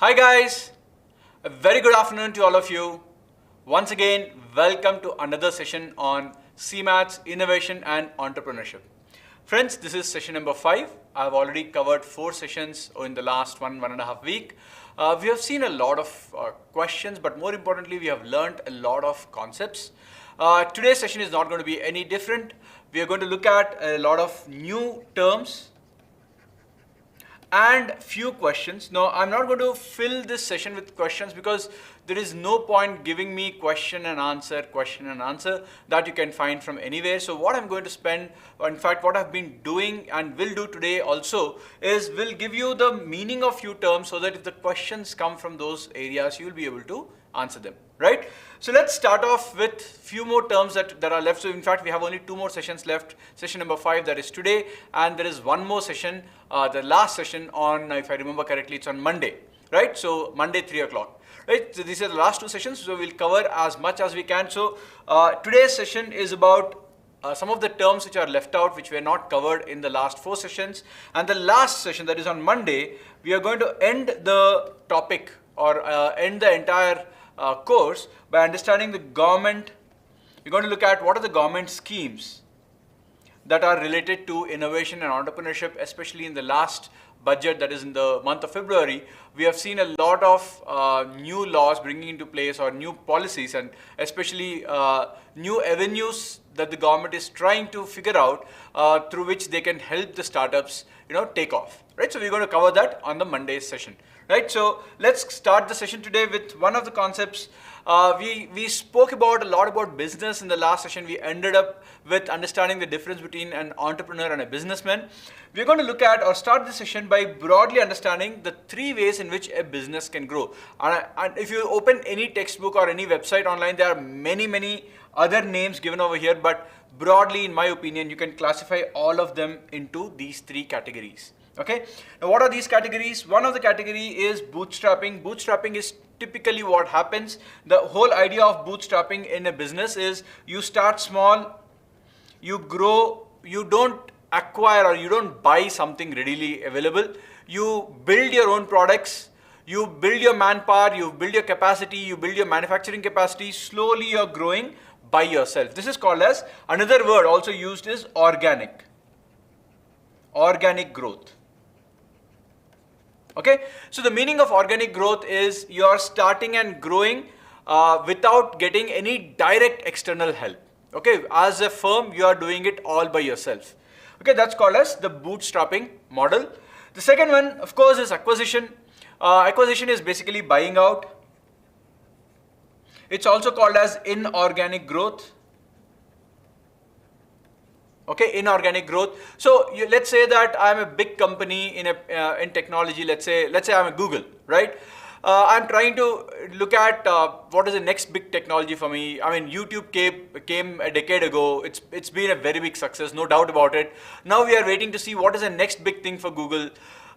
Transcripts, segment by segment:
Hi guys, a very good afternoon to all of you. Once again, welcome to another session on CMAT's Innovation and Entrepreneurship. Friends, this is session number 5. I've already covered 4 sessions in the last one and a half week. We have seen a lot of questions, but more importantly, we have learned a lot of concepts. Today's session is not going to be any different. We are going to look at a lot of new terms and few questions. Now, I'm not going to fill this session with questions because there is no point giving me question and answer that you can find from anywhere. So what I'm going to spend, or in fact what I've been doing and will do today also, is will give you the meaning of few terms so that if the questions come from those areas, you'll be able to answer them, right? So let's start off with few more terms that are left. So in fact, we have only 2 more sessions left. Session number 5, that is today, and there is one more session, the last session on, if I remember correctly, it's on Monday, right? So Monday 3 o'clock, right? So these are the last 2 sessions, so we'll cover as much as we can. So today's session is about some of the terms which are left out, which were not covered in the last 4 sessions. And the last session, that is on Monday, we are going to end the topic or end the entire course by understanding the government. We're going to look at what are the government schemes that are related to innovation and entrepreneurship, especially in the last budget, that is in the month of February. We have seen a lot of new laws bringing into place, or new policies, and especially new avenues that the government is trying to figure out through which they can help the startups, take off, right? So we're going to cover that on the Monday session, right? So let's start the session today with one of the concepts. We spoke about a lot about business in the last session. We ended up with understanding the difference between an entrepreneur and a businessman. We're going to look at or start the session by broadly understanding the 3 ways in which a business can grow. And if you open any textbook or any website online, there are many other names given over here, but broadly, in my opinion, you can classify all of them into these 3 categories. Okay, now what are these categories? One of the category is bootstrapping. Bootstrapping is typically what happens. The whole idea of bootstrapping in a business is you start small, you grow, you don't acquire or you don't buy something readily available. You build your own products, you build your manpower, you build your capacity, you build your manufacturing capacity. Slowly you're growing by yourself. This is called as, another word also used is organic growth. Okay, so the meaning of organic growth is you're starting and growing without getting any direct external help. Okay, as a firm, you are doing it all by yourself. Okay, that's called as the bootstrapping model. The second one, of course, is acquisition. Acquisition is basically buying out. It's also called as inorganic growth. Okay, inorganic growth. So let's say that I'm a big company in technology. Let's say I'm a Google, right? I'm trying to look at what is the next big technology for me. I mean, YouTube came a decade ago. It's been a very big success, no doubt about it. Now we are waiting to see what is the next big thing for Google.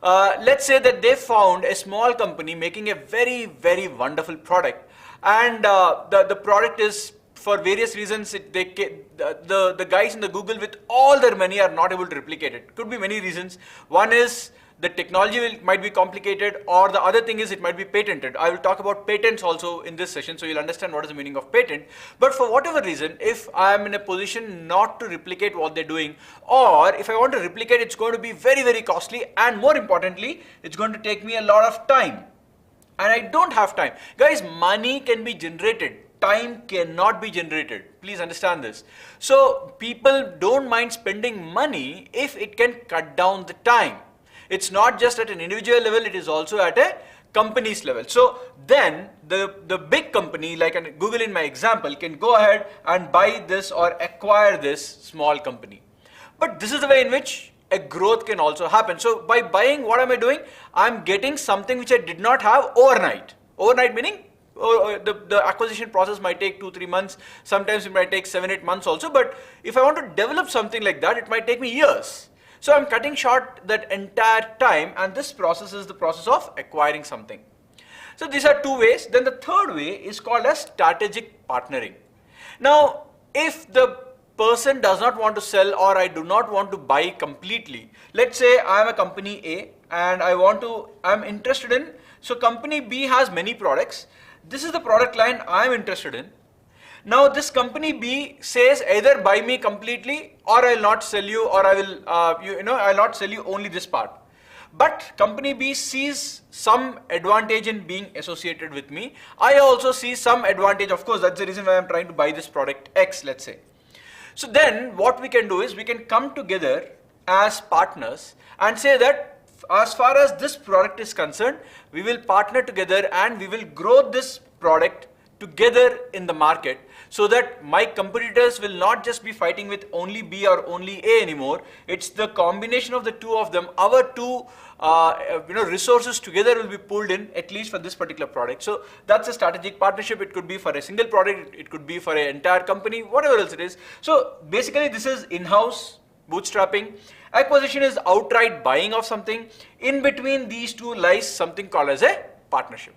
Let's say that they found a small company making a very wonderful product, and the product is, for various reasons, the guys in the Google with all their money are not able to replicate it. Could be many reasons. One is the technology might be complicated, or the other thing is it might be patented. I will talk about patents also in this session, so you'll understand what is the meaning of patent. But for whatever reason, if I am in a position not to replicate what they're doing, or if I want to replicate, it's going to be very costly, and more importantly, it's going to take me a lot of time. And I don't have time. Guys, money can be generated. Time cannot be generated. Please understand this. So people don't mind spending money if it can cut down the time. It's not just at an individual level, it is also at a company's level. So then the big company, like Google in my example, can go ahead and buy this or acquire this small company. But this is the way in which a growth can also happen. So by buying, what am I doing? I'm getting something which I did not have overnight. Overnight meaning the acquisition process might take 2-3 months. Sometimes it might take 7-8 months also. But if I want to develop something like that, it might take me years. So I'm cutting short that entire time, and this process is the process of acquiring something. So these are 2 ways. Then the third way is called as strategic partnering. Now, if the person does not want to sell, or I do not want to buy completely, let's say I am a company A and I'm interested in So company B has many products. This is the product line I am interested in. Now this company B says either buy me completely or I will not sell you, or I will, I will not sell you only this part. But company B sees some advantage in being associated with me. I also see some advantage. Of course, that's the reason why I'm trying to buy this product X, let's say. So then what we can do is we can come together as partners and say that as far as this product is concerned, we will partner together and we will grow this product together in the market, so that my competitors will not just be fighting with only B or only A anymore. It's the combination of the two of them. Our two resources together will be pulled in, at least for this particular product. So that's a strategic partnership. It could be for a single product, it could be for an entire company, whatever else it is. So basically this is in-house bootstrapping. Acquisition is outright buying of something. In between these two lies something called as a partnership.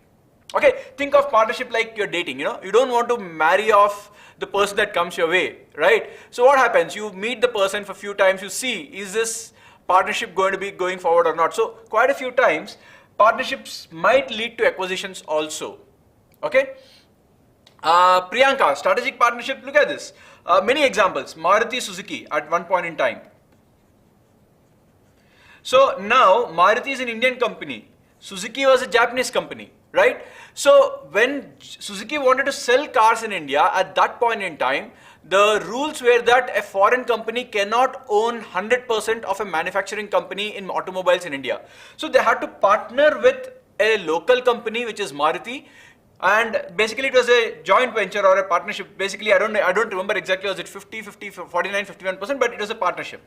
Okay, think of partnership like you're dating, you don't want to marry off the person that comes your way, right? So what happens? You meet the person for a few times, you see, is this partnership going to be going forward or not? So quite a few times, partnerships might lead to acquisitions also, okay? Priyanka, strategic partnership, look at this. Many examples, Maruti Suzuki at one point in time. So now, Maruti is an Indian company, Suzuki was a Japanese company, right? So when Suzuki wanted to sell cars in India, at that point in time, the rules were that a foreign company cannot own 100% of a manufacturing company in automobiles in India. So they had to partner with a local company, which is Maruti, and basically it was a joint venture or a partnership. Basically, I don't remember exactly, was it 50, 50, 49, 51%, but it was a partnership.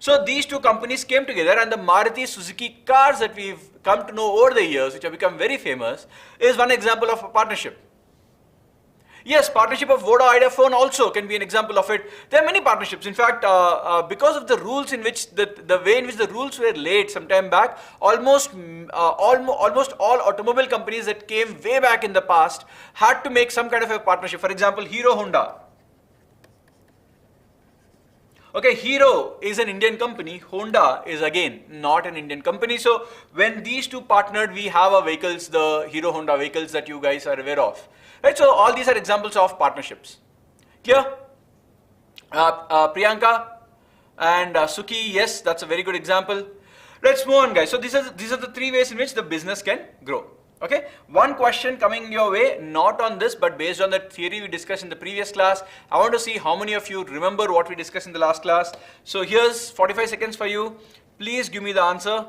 So these two companies came together, and the Maruti Suzuki cars that we've come to know over the years, which have become very famous, is one example of a partnership. Yes, partnership of Voda Idaphone also can be an example of it. There are many partnerships. In fact, because of the rules in which the way in which the rules were laid some time back, almost all automobile companies that came way back in the past had to make some kind of a partnership. For example, Hero Honda. Okay, Hero is an Indian company, Honda is again not an Indian company. So when these two partnered, we have our vehicles, the Hero Honda vehicles that you guys are aware of. Right, so all these are examples of partnerships. Clear? Priyanka and Suki, yes, that's a very good example. Let's move on, guys. So these are the three ways in which the business can grow. Okay, one question coming your way, not on this, but based on the theory we discussed in the previous class. I want to see how many of you remember what we discussed in the last class. So here's 45 seconds for you. Please give me the answer.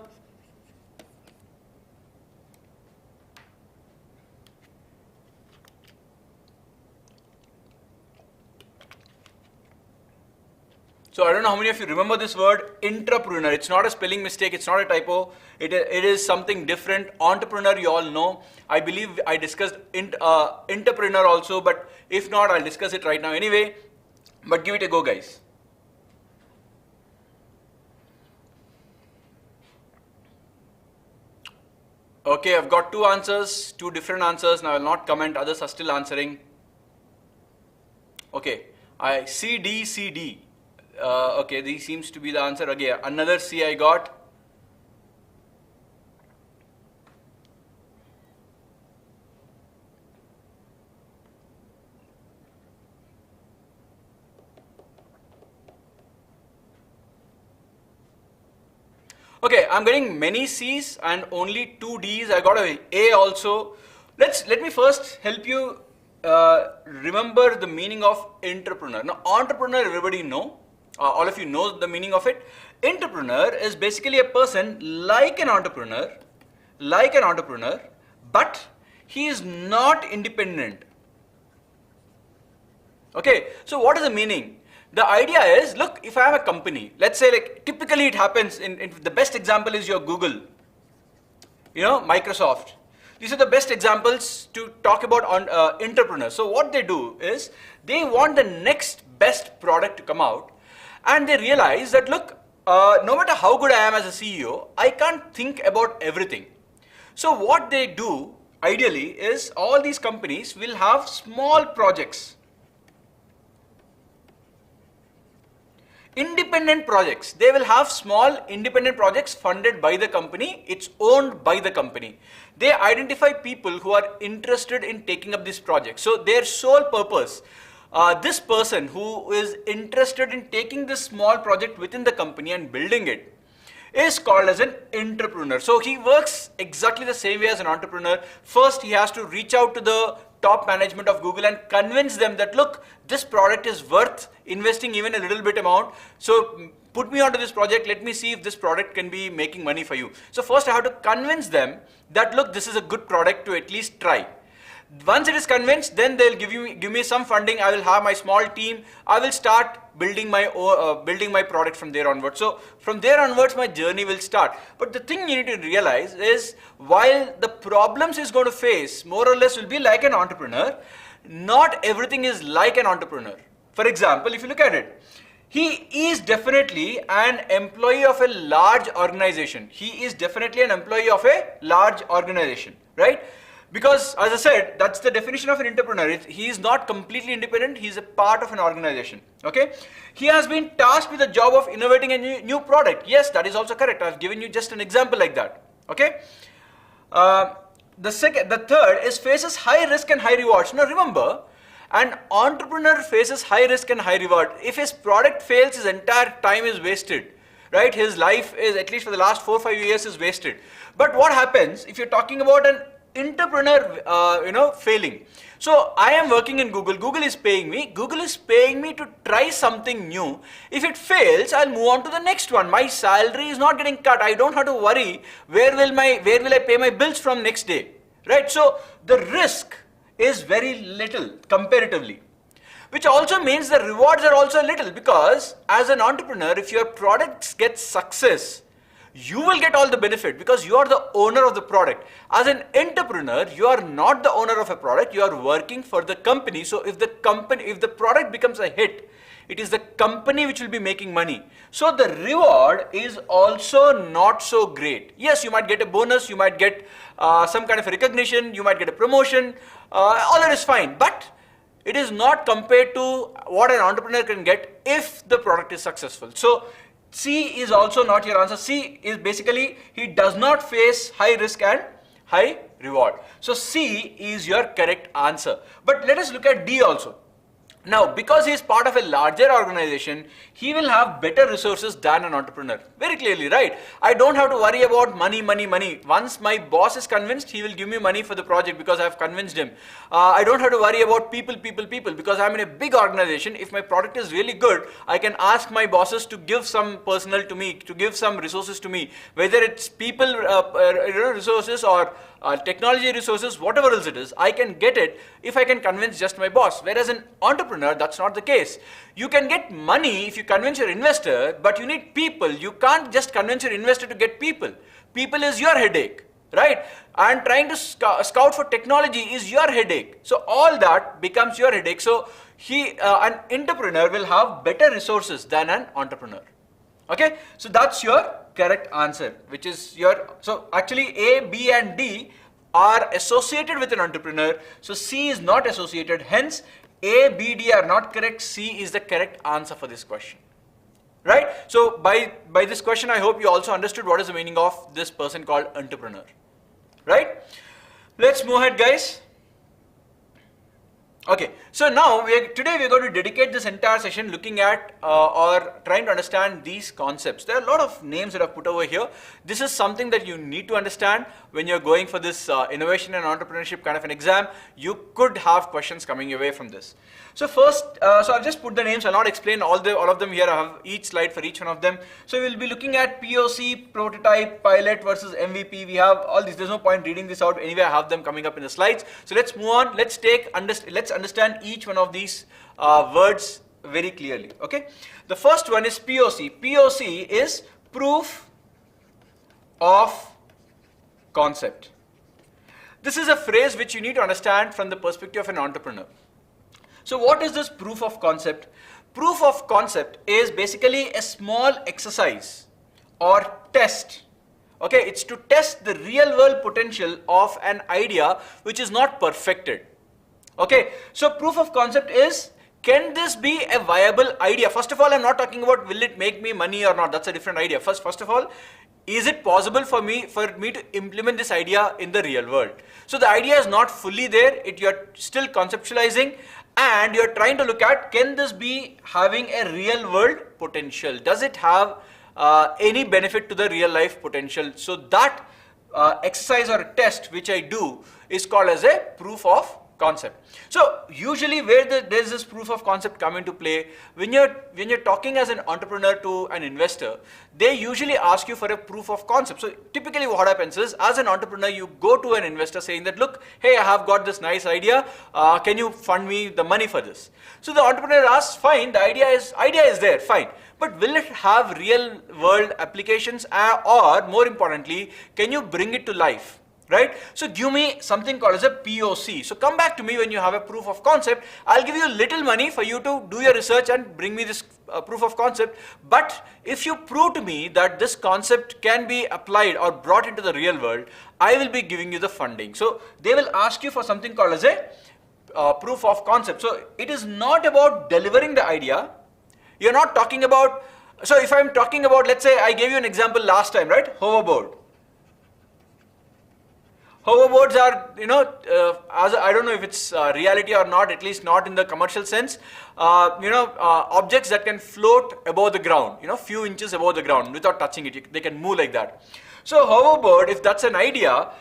So I don't know how many of you remember this word, entrepreneur. It's not a spelling mistake, it's not a typo. It is something different. Entrepreneur, you all know. I believe I discussed entrepreneur also, but if not, I'll discuss it right now anyway. But give it a go, guys. Okay, I've got two answers, two different answers. Now I will not comment, others are still answering. Okay, C, D. Okay, this seems to be the answer. Again, another C I got. Okay, I'm getting many C's and only two D's. I got a A also. Let me first help you remember the meaning of entrepreneur. Now, entrepreneur, everybody know. All of you know the meaning of it. Entrepreneur is basically a person like an entrepreneur, but he is not independent. Okay, so what is the meaning? The idea is, look, if I have a company, let's say, like typically it happens in the best example is your Google, Microsoft. These are the best examples to talk about on entrepreneurs. So what they do is they want the next best product to come out. And they realize that, look, no matter how good I am as a CEO, I can't think about everything. So what they do, ideally, is all these companies will have small projects. Independent projects. They will have small independent projects funded by the company. It's owned by the company. They identify people who are interested in taking up this project. So their sole purpose, this person who is interested in taking this small project within the company and building it, is called as an entrepreneur. So he works exactly the same way as an entrepreneur. First, he has to reach out to the top management of Google and convince them that, look, this product is worth investing even a little bit amount. So put me onto this project. Let me see if this product can be making money for you. So first I have to convince them that, look, this is a good product to at least try. Once it is convinced, then they'll give me some funding. I will have my small team. I will start building my product from there onwards. So from there onwards, my journey will start. But the thing you need to realize is, while the problems he's going to face more or less will be like an entrepreneur, not everything is like an entrepreneur. For example, if you look at it, he is definitely an employee of a large organization. He is definitely an employee of a large organization, right? Because, as I said, that's the definition of an entrepreneur. He is not completely independent. He is a part of an organization. Okay. He has been tasked with the job of innovating a new product. Yes, that is also correct. I've given you just an example like that. Okay. The third is faces high risk and high rewards. Now remember, an entrepreneur faces high risk and high reward. If his product fails, his entire time is wasted. Right? His life is, at least for the last 4 or 5 years, is wasted. But what happens if you're talking about an entrepreneur, failing? So I am working in Google. Google is paying me. Google is paying me to try something new. If it fails, I'll move on to the next one. My salary is not getting cut. I don't have to worry where will I pay my bills from next day, right? So the risk is very little comparatively, which also means the rewards are also little, because as an entrepreneur, if your product gets success, you will get all the benefit because you are the owner of the product. As an entrepreneur, you are not the owner of a product, you are working for the company. So if the product becomes a hit, it is the company which will be making money. So the reward is also not so great. Yes, you might get a bonus, you might get some kind of a recognition, you might get a promotion, all that is fine. But it is not compared to what an entrepreneur can get if the product is successful. So C is also not your answer. C is basically, he does not face high risk and high reward. So C is your correct answer. But let us look at D also. Now, because he is part of a larger organization, he will have better resources than an entrepreneur. Very clearly, right? I don't have to worry about money. Once my boss is convinced, he will give me money for the project because I have convinced him. I don't have to worry about people because I'm in a big organization. If my product is really good, I can ask my bosses to give some personnel to me, to give some resources to me, whether it's people resources or technology resources, whatever else it is, I can get it if I can convince just my boss. Whereas an entrepreneur, that's not the case. You can get money if you convince your investor, but you need people. You can't just convince your investor to get people. People is your headache, right? And trying to scout for technology is your headache. So all that becomes your headache. So an entrepreneur will have better resources than an entrepreneur. Okay, so that's your correct answer, which is so actually A, B and D are associated with an entrepreneur. So C is not associated. Hence, A, B, D are not correct. C is the correct answer for this question. Right? So by this question, I hope you also understood what is the meaning of this person called entrepreneur. Right? Let's move ahead, guys. Okay, so now today we are going to dedicate this entire session looking at or trying to understand these concepts. There are a lot of names that I've put over here. This is something that you need to understand when you're going for this innovation and entrepreneurship kind of an exam. You could have questions coming your way from this. So first, so I've just put the names. I'll not explain all of them here. I have each slide for each one of them. So we'll be looking at POC, prototype, pilot versus MVP. We have all these. There's no point reading this out. Anyway, I have them coming up in the slides. So let's move on. Let's understand each one of these words very clearly. Okay. The first one is POC. POC is proof of concept. This is a phrase which you need to understand from the perspective of an entrepreneur. So what is this proof of concept? Proof of concept is basically a small exercise or test. Okay, it's to test the real world potential of an idea which is not perfected. Okay, so proof of concept is can this be a viable idea? First of all, I'm not talking about will it make me money or not. That's a different idea. First of all, is it possible for me to implement this idea in the real world? So the idea is not fully there. You're still conceptualizing, and you're trying to look at, can this be having a real world potential? Does it have any benefit to the real life potential? So that exercise or test which I do is called as a proof of concept. So usually where there's this proof of concept come into play, when you're talking as an entrepreneur to an investor, they usually ask you for a proof of concept. So typically what happens is, as an entrepreneur, you go to an investor saying that, look, hey, I have got this nice idea, can you fund me the money for this? So the entrepreneur asks, fine, the idea is there, fine, but will it have real world applications, or more importantly, can you bring it to life? Right? So give me something called as a POC. So come back to me when you have a proof of concept. I'll give you a little money for you to do your research and bring me this proof of concept. But if you prove to me that this concept can be applied or brought into the real world, I will be giving you the funding. So they will ask you for something called as a proof of concept. So it is not about delivering the idea. You're not talking about, so if I'm talking about, let's say I gave you an example last time, right? Hoverboard. Hoverboards are, I don't know if it's reality or not, at least not in the commercial sense, objects that can float above the ground, few inches above the ground without touching it. They can move like that. So hoverboard, if that's an idea,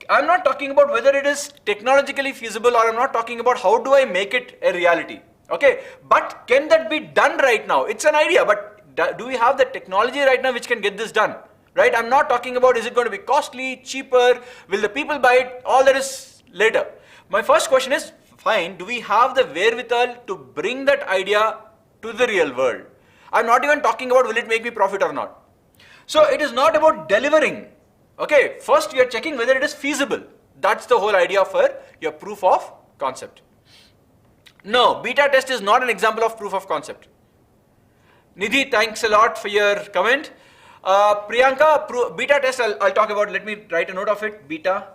I'm not talking about whether it is technologically feasible, or I'm not talking about how do I make it a reality. Okay, but can that be done right now? It's an idea, but do we have the technology right now which can get this done? Right? I'm not talking about, is it going to be costly, cheaper, will the people buy it? All that is later. My first question is, fine, do we have the wherewithal to bring that idea to the real world? I'm not even talking about will it make me profit or not. So it is not about delivering. Okay, first you're checking whether it is feasible. That's the whole idea for your proof of concept. No, beta test is not an example of proof of concept. Nidhi, thanks a lot for your comment. Priyanka, beta test, I'll talk about, let me write a note of it, beta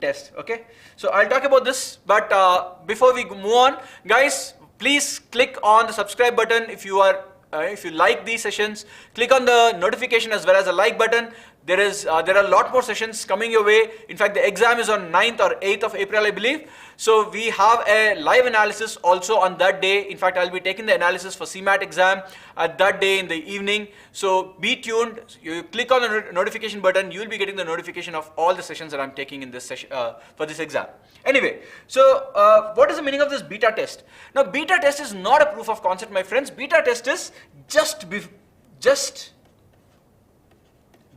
test, okay? So I'll talk about this, but before we move on, guys, please click on the subscribe button if you like these sessions. Click on the notification as well as the like button. There are a lot more sessions coming your way. In fact, the exam is on 9th or 8th of April, I believe. So we have a live analysis also on that day. In fact, I'll be taking the analysis for CMAT exam at that day in the evening. So be tuned. You click on the notification button, you'll be getting the notification of all the sessions that I'm taking in this session for this exam. Anyway, so what is the meaning of this beta test? Now, beta test is not a proof of concept, my friends. Beta test is just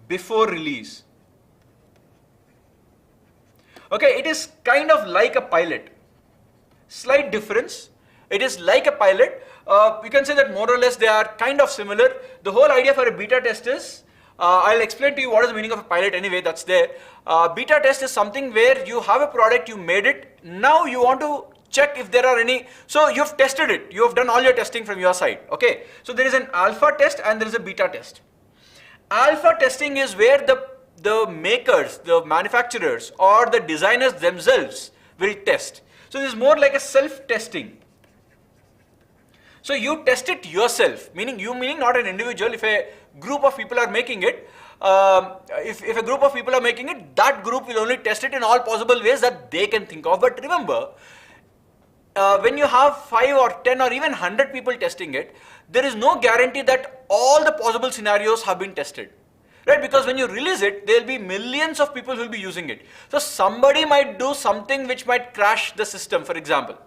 before release. Okay, it is kind of like a pilot. Slight difference. It is like a pilot. You can say that more or less they are kind of similar. The whole idea for a beta test is, I'll explain to you what is the meaning of a pilot anyway, that's there. Beta test is something where you have a product, you made it, now you want to check if there are any, so you've tested it, you have done all your testing from your side, okay? So there is an alpha test and there is a beta test. Alpha testing is where the makers, the manufacturers or the designers themselves will test. So this is more like a self-testing. So you test it yourself, meaning not an individual. If a group of people are making it, if a group of people are making it, that group will only test it in all possible ways that they can think of. But remember, when you have 5 or 10 or even 100 people testing it, there is no guarantee that all the possible scenarios have been tested, right? Because when you release it, there will be millions of people who will be using it. So somebody might do something which might crash the system, for example.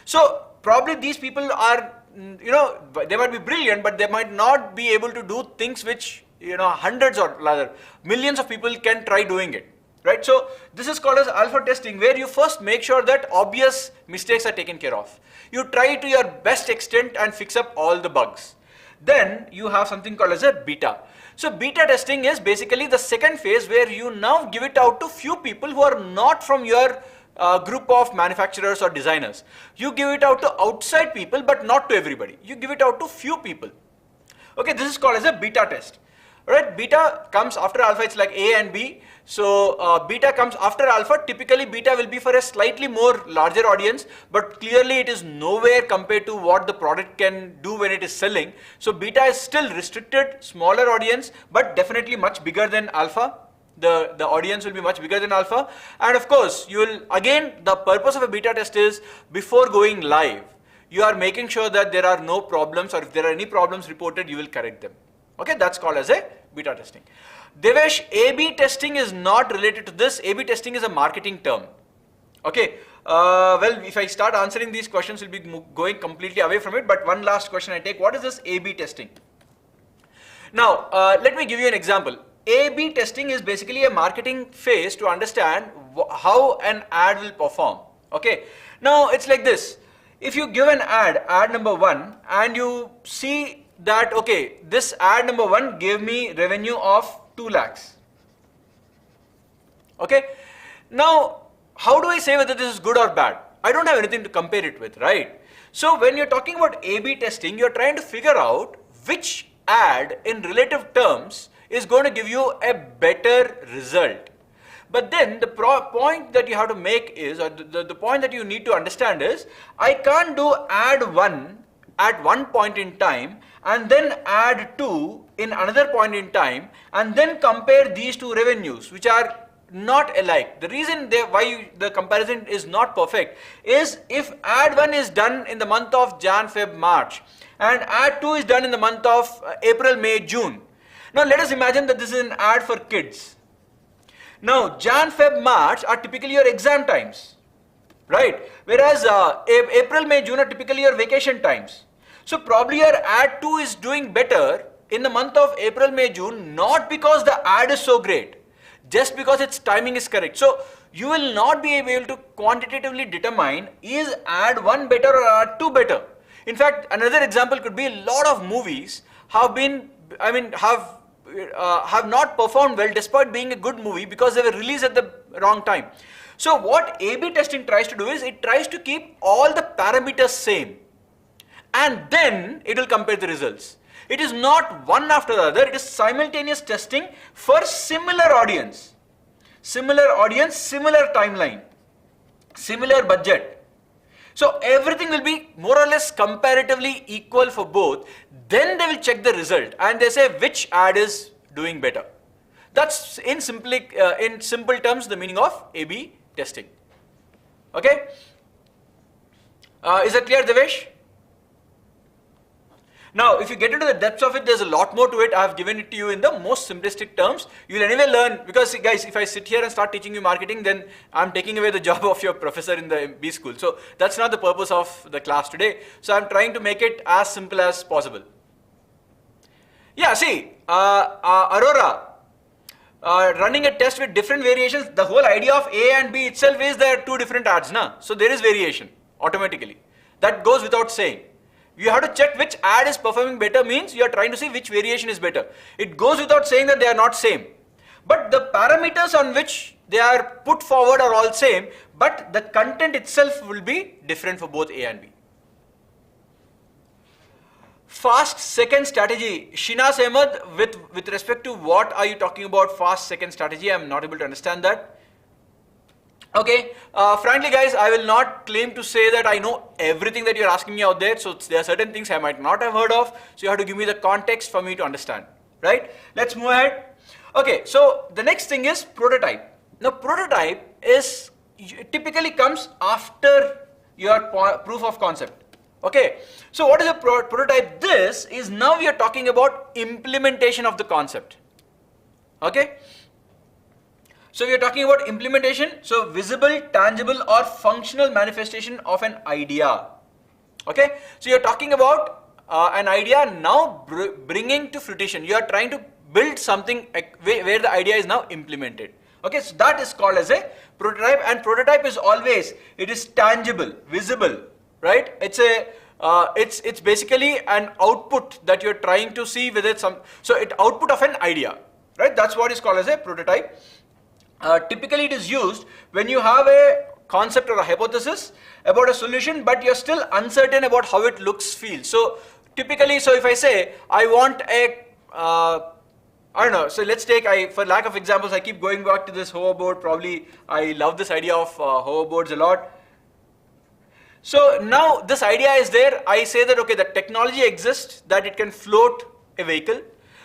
So probably these people are, they might be brilliant, but they might not be able to do things which, hundreds or rather millions of people can try doing it. Right, so this is called as alpha testing, where you first make sure that obvious mistakes are taken care of. You try to your best extent and fix up all the bugs. Then you have something called as a beta. So beta testing is basically the second phase where you now give it out to few people who are not from your group of manufacturers or designers. You give it out to outside people, but not to everybody. You give it out to few people. Okay, this is called as a beta test. right? Beta comes after alpha, it's like A and B. So beta comes after alpha. Typically beta will be for a slightly more larger audience, but clearly it is nowhere compared to what the product can do when it is selling. So beta is still restricted, smaller audience, but definitely much bigger than alpha. The audience will be much bigger than alpha. And of course, you will, again, the purpose of a beta test is before going live, you are making sure that there are no problems, or if there are any problems reported, you will correct them. Okay, that's called as a beta testing. Devesh, A-B testing is not related to this. A-B testing is a marketing term. Okay, well, if I start answering these questions, we'll be going completely away from it. But one last question I take, what is this A-B testing? Now, let me give you an example. A-B testing is basically a marketing phase to understand how an ad will perform. Okay, now it's like this. If you give an ad number 1, and you see that, okay, this ad number 1 gave me revenue of 2 lakhs. Okay, now how do I say whether this is good or bad? I don't have anything to compare it with, right? So when you're talking about A-B testing, you're trying to figure out which ad in relative terms is going to give you a better result. But then the point that you have to make is, or the point that you need to understand is, I can't do ad 1 at one point in time and then ad 2 in another point in time and then compare these two revenues which are not alike. The reason why the comparison is not perfect is if ad 1 is done in the month of Jan, Feb, March and ad 2 is done in the month of April, May, June. Now let us imagine that this is an ad for kids. Now Jan, Feb, March are typically your exam times, right? Whereas April, May, June are typically your vacation times. So probably your ad 2 is doing better in the month of April, May, June, not because the ad is so great, just because its timing is correct. So you will not be able to quantitatively determine is ad 1 better or ad 2 better. In fact, another example could be a lot of movies have not performed well despite being a good movie because they were released at the wrong time. So what A-B testing tries to do is it tries to keep all the parameters same and then it will compare the results. It is not one after the other, it is simultaneous testing for similar audience, similar timeline, similar budget. So everything will be more or less comparatively equal for both. Then they will check the result and they say which ad is doing better. That's in simple terms the meaning of A-B testing. Okay? Is that clear, Devesh? Now, if you get into the depths of it, there's a lot more to it. I have given it to you in the most simplistic terms. You'll anyway learn, because guys, if I sit here and start teaching you marketing, then I'm taking away the job of your professor in the B school. So that's not the purpose of the class today. So I'm trying to make it as simple as possible. Yeah, see, Aurora, running a test with different variations, the whole idea of A and B itself is there are two different ads, na? So there is variation automatically. That goes without saying. You have to check which ad is performing better means you are trying to see which variation is better. It goes without saying that they are not same. But the parameters on which they are put forward are all same, but the content itself will be different for both A and B. Fast second strategy. Shinaz Ahmed, with respect to what are you talking about fast second strategy? I am not able to understand that. Okay, frankly guys, I will not claim to say that I know everything that you're asking me out there. So there are certain things I might not have heard of. So you have to give me the context for me to understand, right? Let's move ahead. Okay, so the next thing is prototype. Now prototype is typically comes after your proof of concept. Okay, so what is a prototype? This is now we are talking about implementation of the concept. Okay. So we are talking about implementation, so visible, tangible or functional manifestation of an idea. Okay, so you are talking about an idea now bringing to fruition. You are trying to build something where the idea is now implemented. Okay, so that is called as a prototype, and prototype is always, it is tangible, visible, right? It's basically an output that you're trying to see whether it's output of an idea, right? That's what is called as a prototype. Typically it is used when you have a concept or a hypothesis about a solution, but you're still uncertain about how it looks, feels. So typically, so if I say I want a I don't know. So let's take, for lack of examples, I keep going back to this hoverboard. Probably I love this idea of hoverboards a lot. So now this idea is there. I say that, okay, the technology exists that it can float a vehicle.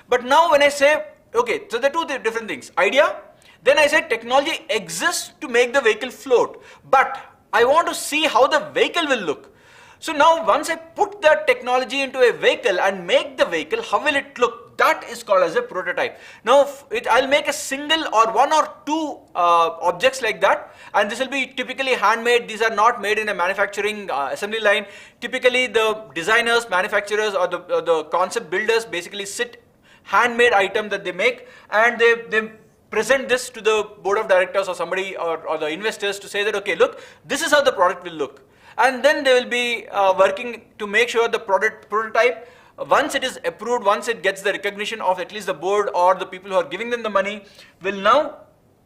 But now when I say, okay, so there are two different things. Idea, then I say technology exists to make the vehicle float. But I want to see how the vehicle will look. So now once I put that technology into a vehicle and make the vehicle, how will it look? That is called as a prototype. Now I'll make a single or one or two objects like that, and this will be typically handmade. These are not made in a manufacturing assembly line. Typically the designers, manufacturers or the concept builders basically sit handmade item that they make, and they present this to the board of directors or somebody or the investors to say that, okay, look, this is how the product will look. And then they will be working to make sure the prototype, once it is approved, once it gets the recognition of at least the board or the people who are giving them the money, will now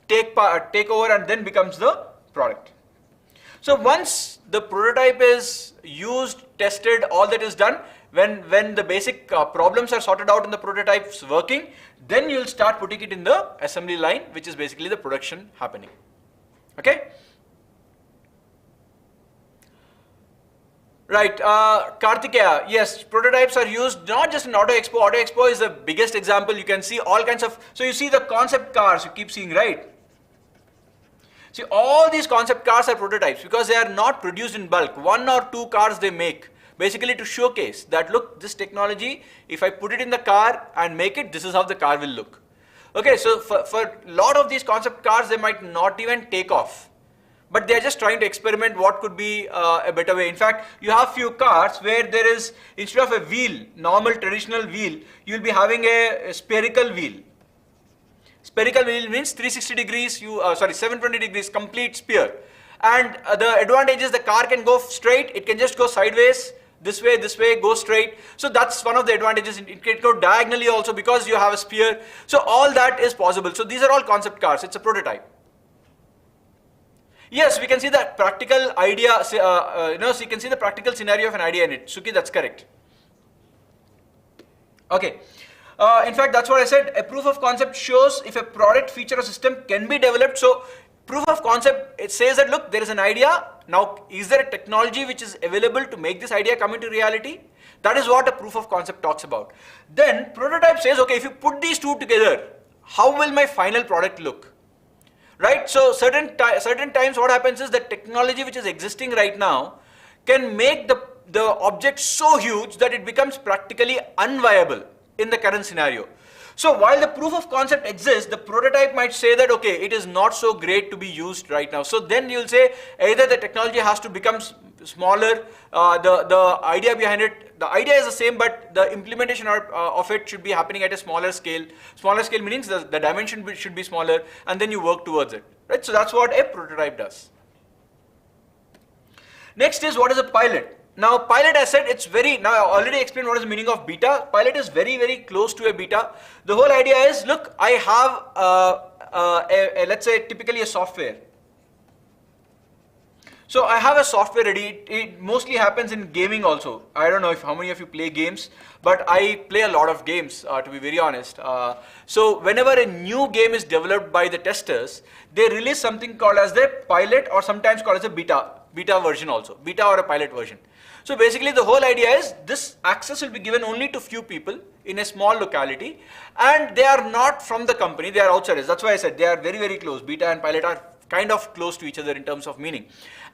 take over and then becomes the product. So once the prototype is used, tested, all that is done, when the basic problems are sorted out and the prototype's working, then you'll start putting it in the assembly line, which is basically the production happening. Okay? Right, Kartikeya, yes, prototypes are used not just in Auto Expo. Auto Expo is the biggest example. You can see all kinds of, so you see the concept cars, you keep seeing, right? See, all these concept cars are prototypes because they are not produced in bulk. One or two cars they make, basically to showcase that, look, this technology, if I put it in the car and make it, this is how the car will look. Okay, so for a lot of these concept cars, they might not even take off. But they are just trying to experiment what could be a better way. In fact, you have few cars where there is, instead of a wheel, normal traditional wheel, you will be having a spherical wheel. Spherical wheel means 360 degrees, 720 degrees, complete sphere. And the advantage is the car can go straight, it can just go sideways, this way, go straight. So that's one of the advantages. It can go diagonally also because you have a sphere. So all that is possible. So these are all concept cars, it's a prototype. Yes, we can see the practical idea, so you can see the practical scenario of an idea in it. Suki, that's correct. Okay. In fact, that's what I said. A proof of concept shows if a product, feature or system can be developed. So proof of concept, it says that, look, there is an idea. Now, is there a technology which is available to make this idea come into reality? That is what a proof of concept talks about. Then prototype says, okay, if you put these two together, how will my final product look? Right, so certain times what happens is that technology which is existing right now can make the object so huge that it becomes practically unviable in the current scenario. So while the proof of concept exists, the prototype might say that, okay, it is not so great to be used right now. So then you'll say either the technology has to become smaller, the idea behind it, the idea is the same, but the implementation of it should be happening at a smaller scale. Smaller scale means the dimension should be smaller, and then you work towards it. Right? So that's what a prototype does. Next is, what is a pilot? Now pilot, I said, it's now I already explained what is the meaning of beta. Pilot is very, very close to a beta. The whole idea is, look, I have let's say typically a software. So I have a software ready. It mostly happens in gaming also. I don't know how many of you play games, but I play a lot of games, to be very honest. So whenever a new game is developed by the testers, they release something called as the pilot, or sometimes called as a beta version also, beta or a pilot version. So basically the whole idea is this access will be given only to few people in a small locality, and they are not from the company, they are outsiders. That's why I said they are very, very close. Beta and pilot are kind of close to each other in terms of meaning.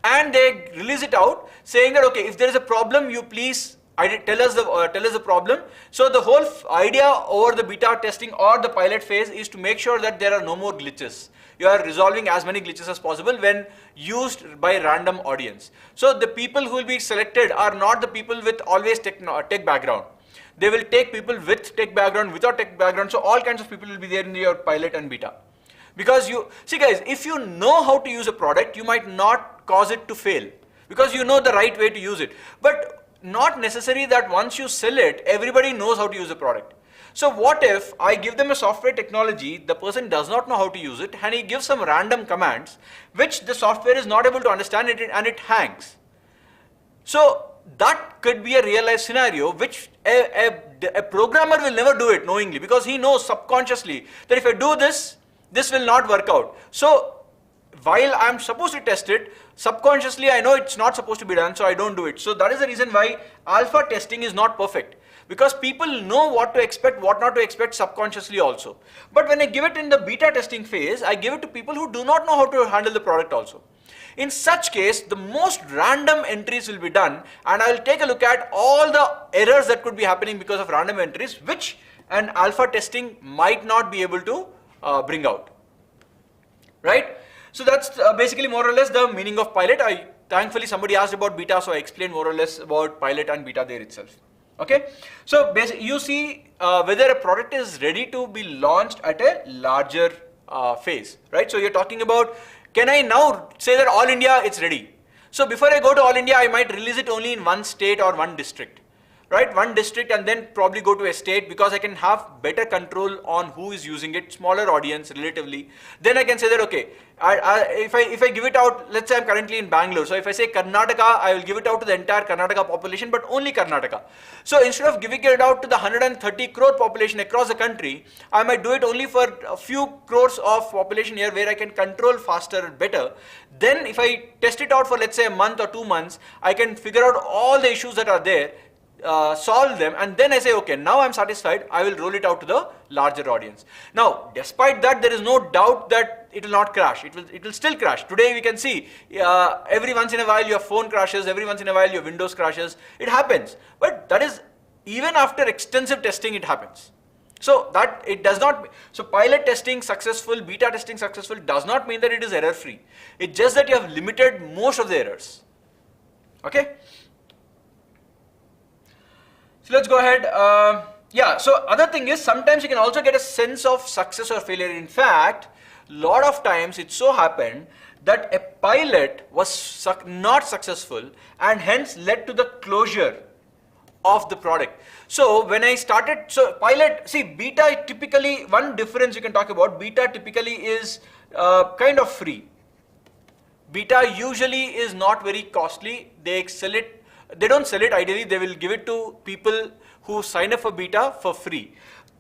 And they release it out saying that, okay, if there is a problem, you please tell us the problem. So the whole idea over the beta testing or the pilot phase is to make sure that there are no more glitches. You are resolving as many glitches as possible when used by random audience. So the people who will be selected are not the people with always tech background. They will take people with tech background, without tech background. So all kinds of people will be there in your pilot and beta. Because see guys, if you know how to use a product, you might not cause it to fail because you know the right way to use it. But not necessary that once you sell it, everybody knows how to use the product. So what if I give them a software technology, the person does not know how to use it, and he gives some random commands which the software is not able to understand it, and it hangs. So that could be a real life scenario which a a programmer will never do it knowingly, because he knows subconsciously that if I do this, this will not work out. So while I'm supposed to test it, subconsciously I know it's not supposed to be done, so I don't do it. So that is the reason why alpha testing is not perfect, because people know what to expect, what not to expect subconsciously also. But when I give it in the beta testing phase, I give it to people who do not know how to handle the product also. In such case, the most random entries will be done, and I will take a look at all the errors that could be happening because of random entries, which an alpha testing might not be able to bring out, right? So that's basically more or less the meaning of pilot. Thankfully somebody asked about beta, so I explained more or less about pilot and beta there itself. Okay, so basically you see whether a product is ready to be launched at a larger phase, right? So you're talking about, can I now say that all India it's ready? So before I go to all India, I might release it only in one state or one district, right? One district, and then probably go to a state, because I can have better control on who is using it, smaller audience relatively. Then I can say that, okay, if I give it out, let's say I'm currently in Bangalore, so if I say Karnataka, I will give it out to the entire Karnataka population, but only Karnataka. So instead of giving it out to the 130 crore population across the country, I might do it only for a few crores of population here, where I can control faster and better. Then if I test it out for, let's say, a month or 2 months, I can figure out all the issues that are there, solve them, and then I say, okay, now I'm satisfied, I will roll it out to the larger audience. Now, despite that, there is no doubt that it will not crash. It will still crash. Today we can see every once in a while your phone crashes, every once in a while your Windows crashes. It happens, but that is even after extensive testing it happens. So that it does not, so pilot testing successful, beta testing successful does not mean that it is error free. It's just that you have limited most of the errors. Okay. So let's go ahead. Yeah, so other thing is, sometimes you can also get a sense of success or failure. In fact, lot of times it so happened that a pilot was not successful and hence led to the closure of the product. So when I started, so pilot, see beta typically, one difference you can talk about, beta typically is kind of free. Beta usually is not very costly. They sell it. They don't sell it ideally, they will give it to people who sign up for beta for free.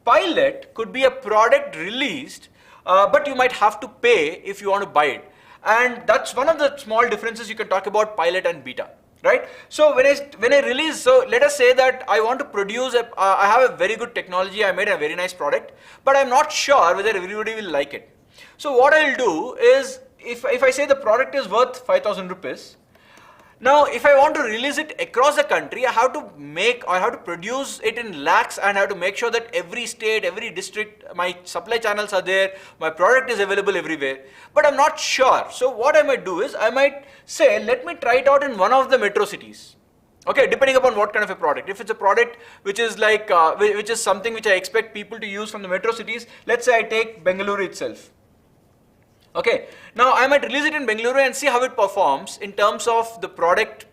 Pilot could be a product released, but you might have to pay if you want to buy it. And that's one of the small differences you can talk about pilot and beta, right? So when I release, so let us say that I want to produce, I have a very good technology, I made a very nice product, but I'm not sure whether everybody will like it. So what I'll do is, if I say the product is worth 5,000 rupees, now, if I want to release it across the country, I have to produce it in lakhs, and I have to make sure that every state, every district, my supply channels are there, my product is available everywhere. But I'm not sure. So what I might do is, I might say, let me try it out in one of the metro cities. Okay, depending upon what kind of a product. If it's a product which is like, which is something which I expect people to use from the metro cities, let's say I take Bengaluru itself. Okay, now I might release it in Bengaluru and see how it performs in terms of the product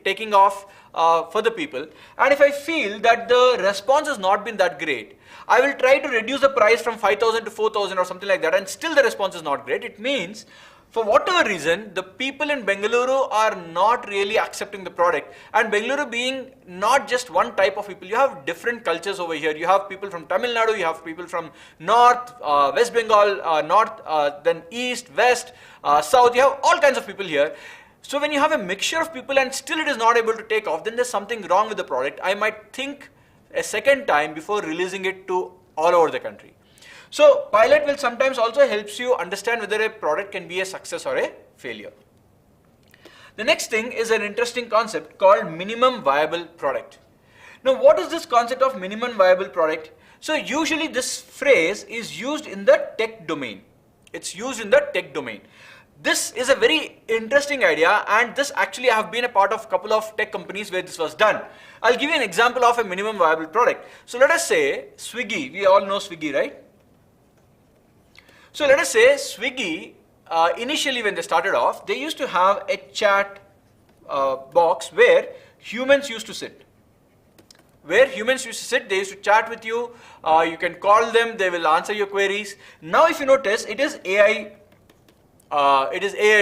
taking off for the people. And if I feel that the response has not been that great, I will try to reduce the price from 5,000 to 4,000 or something like that, and still the response is not great. It means, for whatever reason, the people in Bengaluru are not really accepting the product. And Bengaluru being not just one type of people, you have different cultures over here. You have people from Tamil Nadu, you have people from North, West Bengal, then East, West, South, you have all kinds of people here. So when you have a mixture of people and still it is not able to take off, then there's something wrong with the product. I might think a second time before releasing it to all over the country. So pilot will sometimes also helps you understand whether a product can be a success or a failure. The next thing is an interesting concept called minimum viable product. Now what is this concept of minimum viable product? So usually this phrase is used in the tech domain. It's used in the tech domain. This is a very interesting idea, and this actually I have been a part of a couple of tech companies where this was done. I'll give you an example of a minimum viable product. So let us say Swiggy, we all know Swiggy, right? So let us say Swiggy, initially when they started off, they used to have a chat box where humans used to sit. They used to chat with you, you can call them, they will answer your queries. Now if you notice, it is AI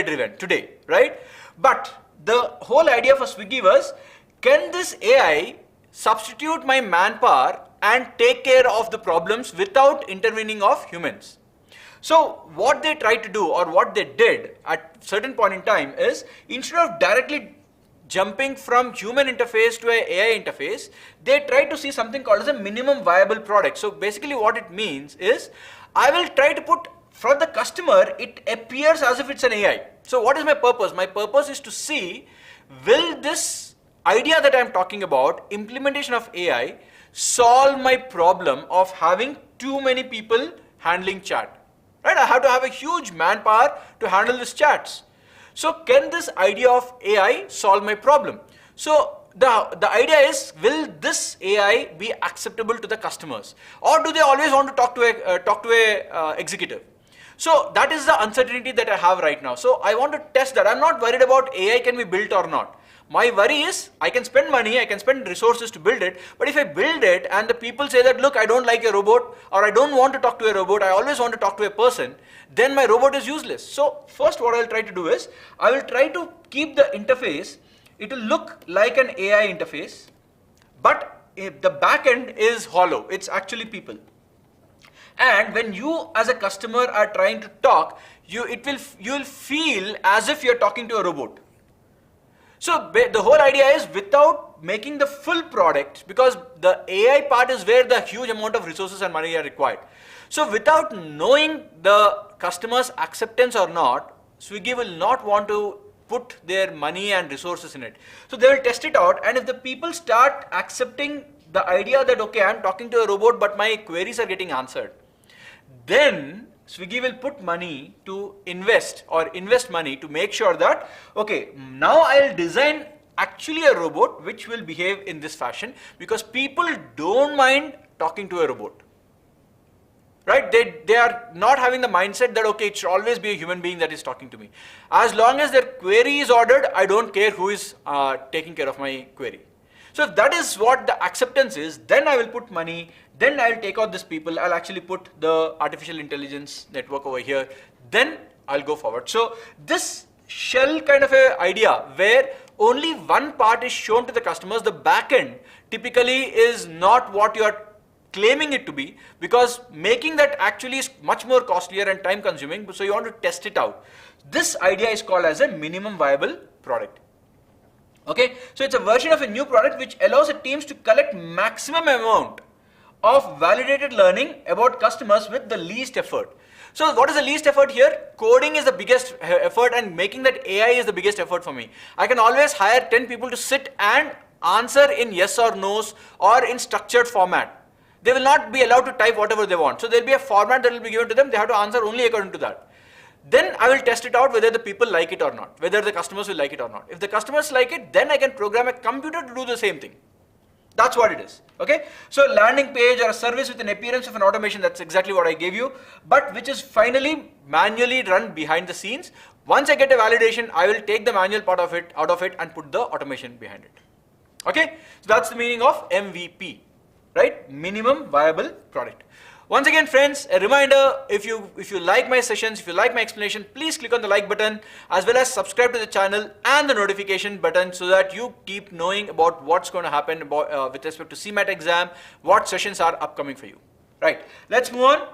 driven today, right? But the whole idea for Swiggy was, can this AI substitute my manpower and take care of the problems without intervening of humans. So what they tried to do, or what they did at certain point in time, is instead of directly jumping from human interface to an AI interface, they tried to see something called as a minimum viable product. So basically what it means is, I will try to put, for the customer, it appears as if it's an AI. So what is my purpose? My purpose is to see, will this idea that I'm talking about, implementation of AI, solve my problem of having too many people handling chat? Right? I have to have a huge manpower to handle these chats. So can this idea of AI solve my problem? So the idea is, will this AI be acceptable to the customers, or do they always want to talk to a executive? So that is the uncertainty that I have right now. So I want to test that. I'm not worried about AI can be built or not. My worry is, I can spend money, I can spend resources to build it, but if I build it and the people say that, look, I don't like a robot, or I don't want to talk to a robot, I always want to talk to a person, then my robot is useless. So first what I'll try to do is, I will try to keep the interface, it will look like an AI interface, but the back end is hollow, it's actually people. And when you as a customer are trying to talk, you will feel as if you're talking to a robot. So the whole idea is, without making the full product, because the AI part is where the huge amount of resources and money are required. So without knowing the customer's acceptance or not, Swiggy will not want to put their money and resources in it. So they will test it out, and if the people start accepting the idea that, okay, I'm talking to a robot but my queries are getting answered, then Swiggy will put money to invest money to make sure that, okay, now I'll design actually a robot which will behave in this fashion, because people don't mind talking to a robot. Right? They are not having the mindset that, okay, it should always be a human being that is talking to me. As long as their query is ordered, I don't care who is taking care of my query. So if that is what the acceptance is, then I will put money, then I'll take out these people, I'll actually put the artificial intelligence network over here, then I'll go forward. So this shell kind of a idea where only one part is shown to the customers, the back end typically is not what you are claiming it to be, because making that actually is much more costlier and time consuming, so you want to test it out. This idea is called as a minimum viable product. Okay, so it's a version of a new product which allows the teams to collect maximum amount of validated learning about customers with the least effort. So what is the least effort here? Coding is the biggest effort, and making that AI is the biggest effort for me. I can always hire 10 people to sit and answer in yes or no's or in structured format. They will not be allowed to type whatever they want. So there will be a format that will be given to them. They have to answer only according to that. Then I will test it out whether the people like it or not, whether the customers will like it or not. If the customers like it, then I can program a computer to do the same thing. That's what it is. Okay. So landing page or a service with an appearance of an automation, that's exactly what I gave you, but which is finally manually run behind the scenes. Once I get a validation, I will take the manual part of it out of it and put the automation behind it. Okay. So that's the meaning of MVP, right? Minimum viable product. Once again, friends, a reminder, if you like my sessions, if you like my explanation, please click on the like button, as well as subscribe to the channel and the notification button, so that you keep knowing about what's going to happen about, with respect to CMAT exam, what sessions are upcoming for you. Right, let's move on.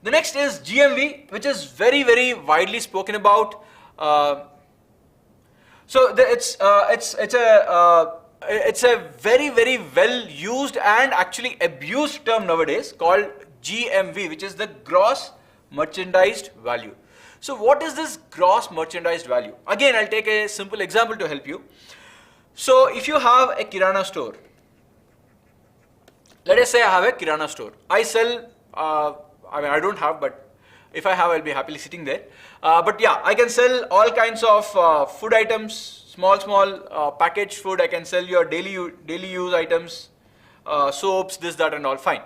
The next is GMV, which is very, very widely spoken about. It's a very, very well used and actually abused term nowadays called GMV, which is the gross merchandised value. So what is this gross merchandised value? Again, I'll take a simple example to help you. So if you have a Kirana store, let us say I have a Kirana store. I sell, I don't have, but if I have, I'll be happily sitting there. But yeah, I can sell all kinds of food items, small packaged food. I can sell your daily use items, soaps, this, that, and all. Fine.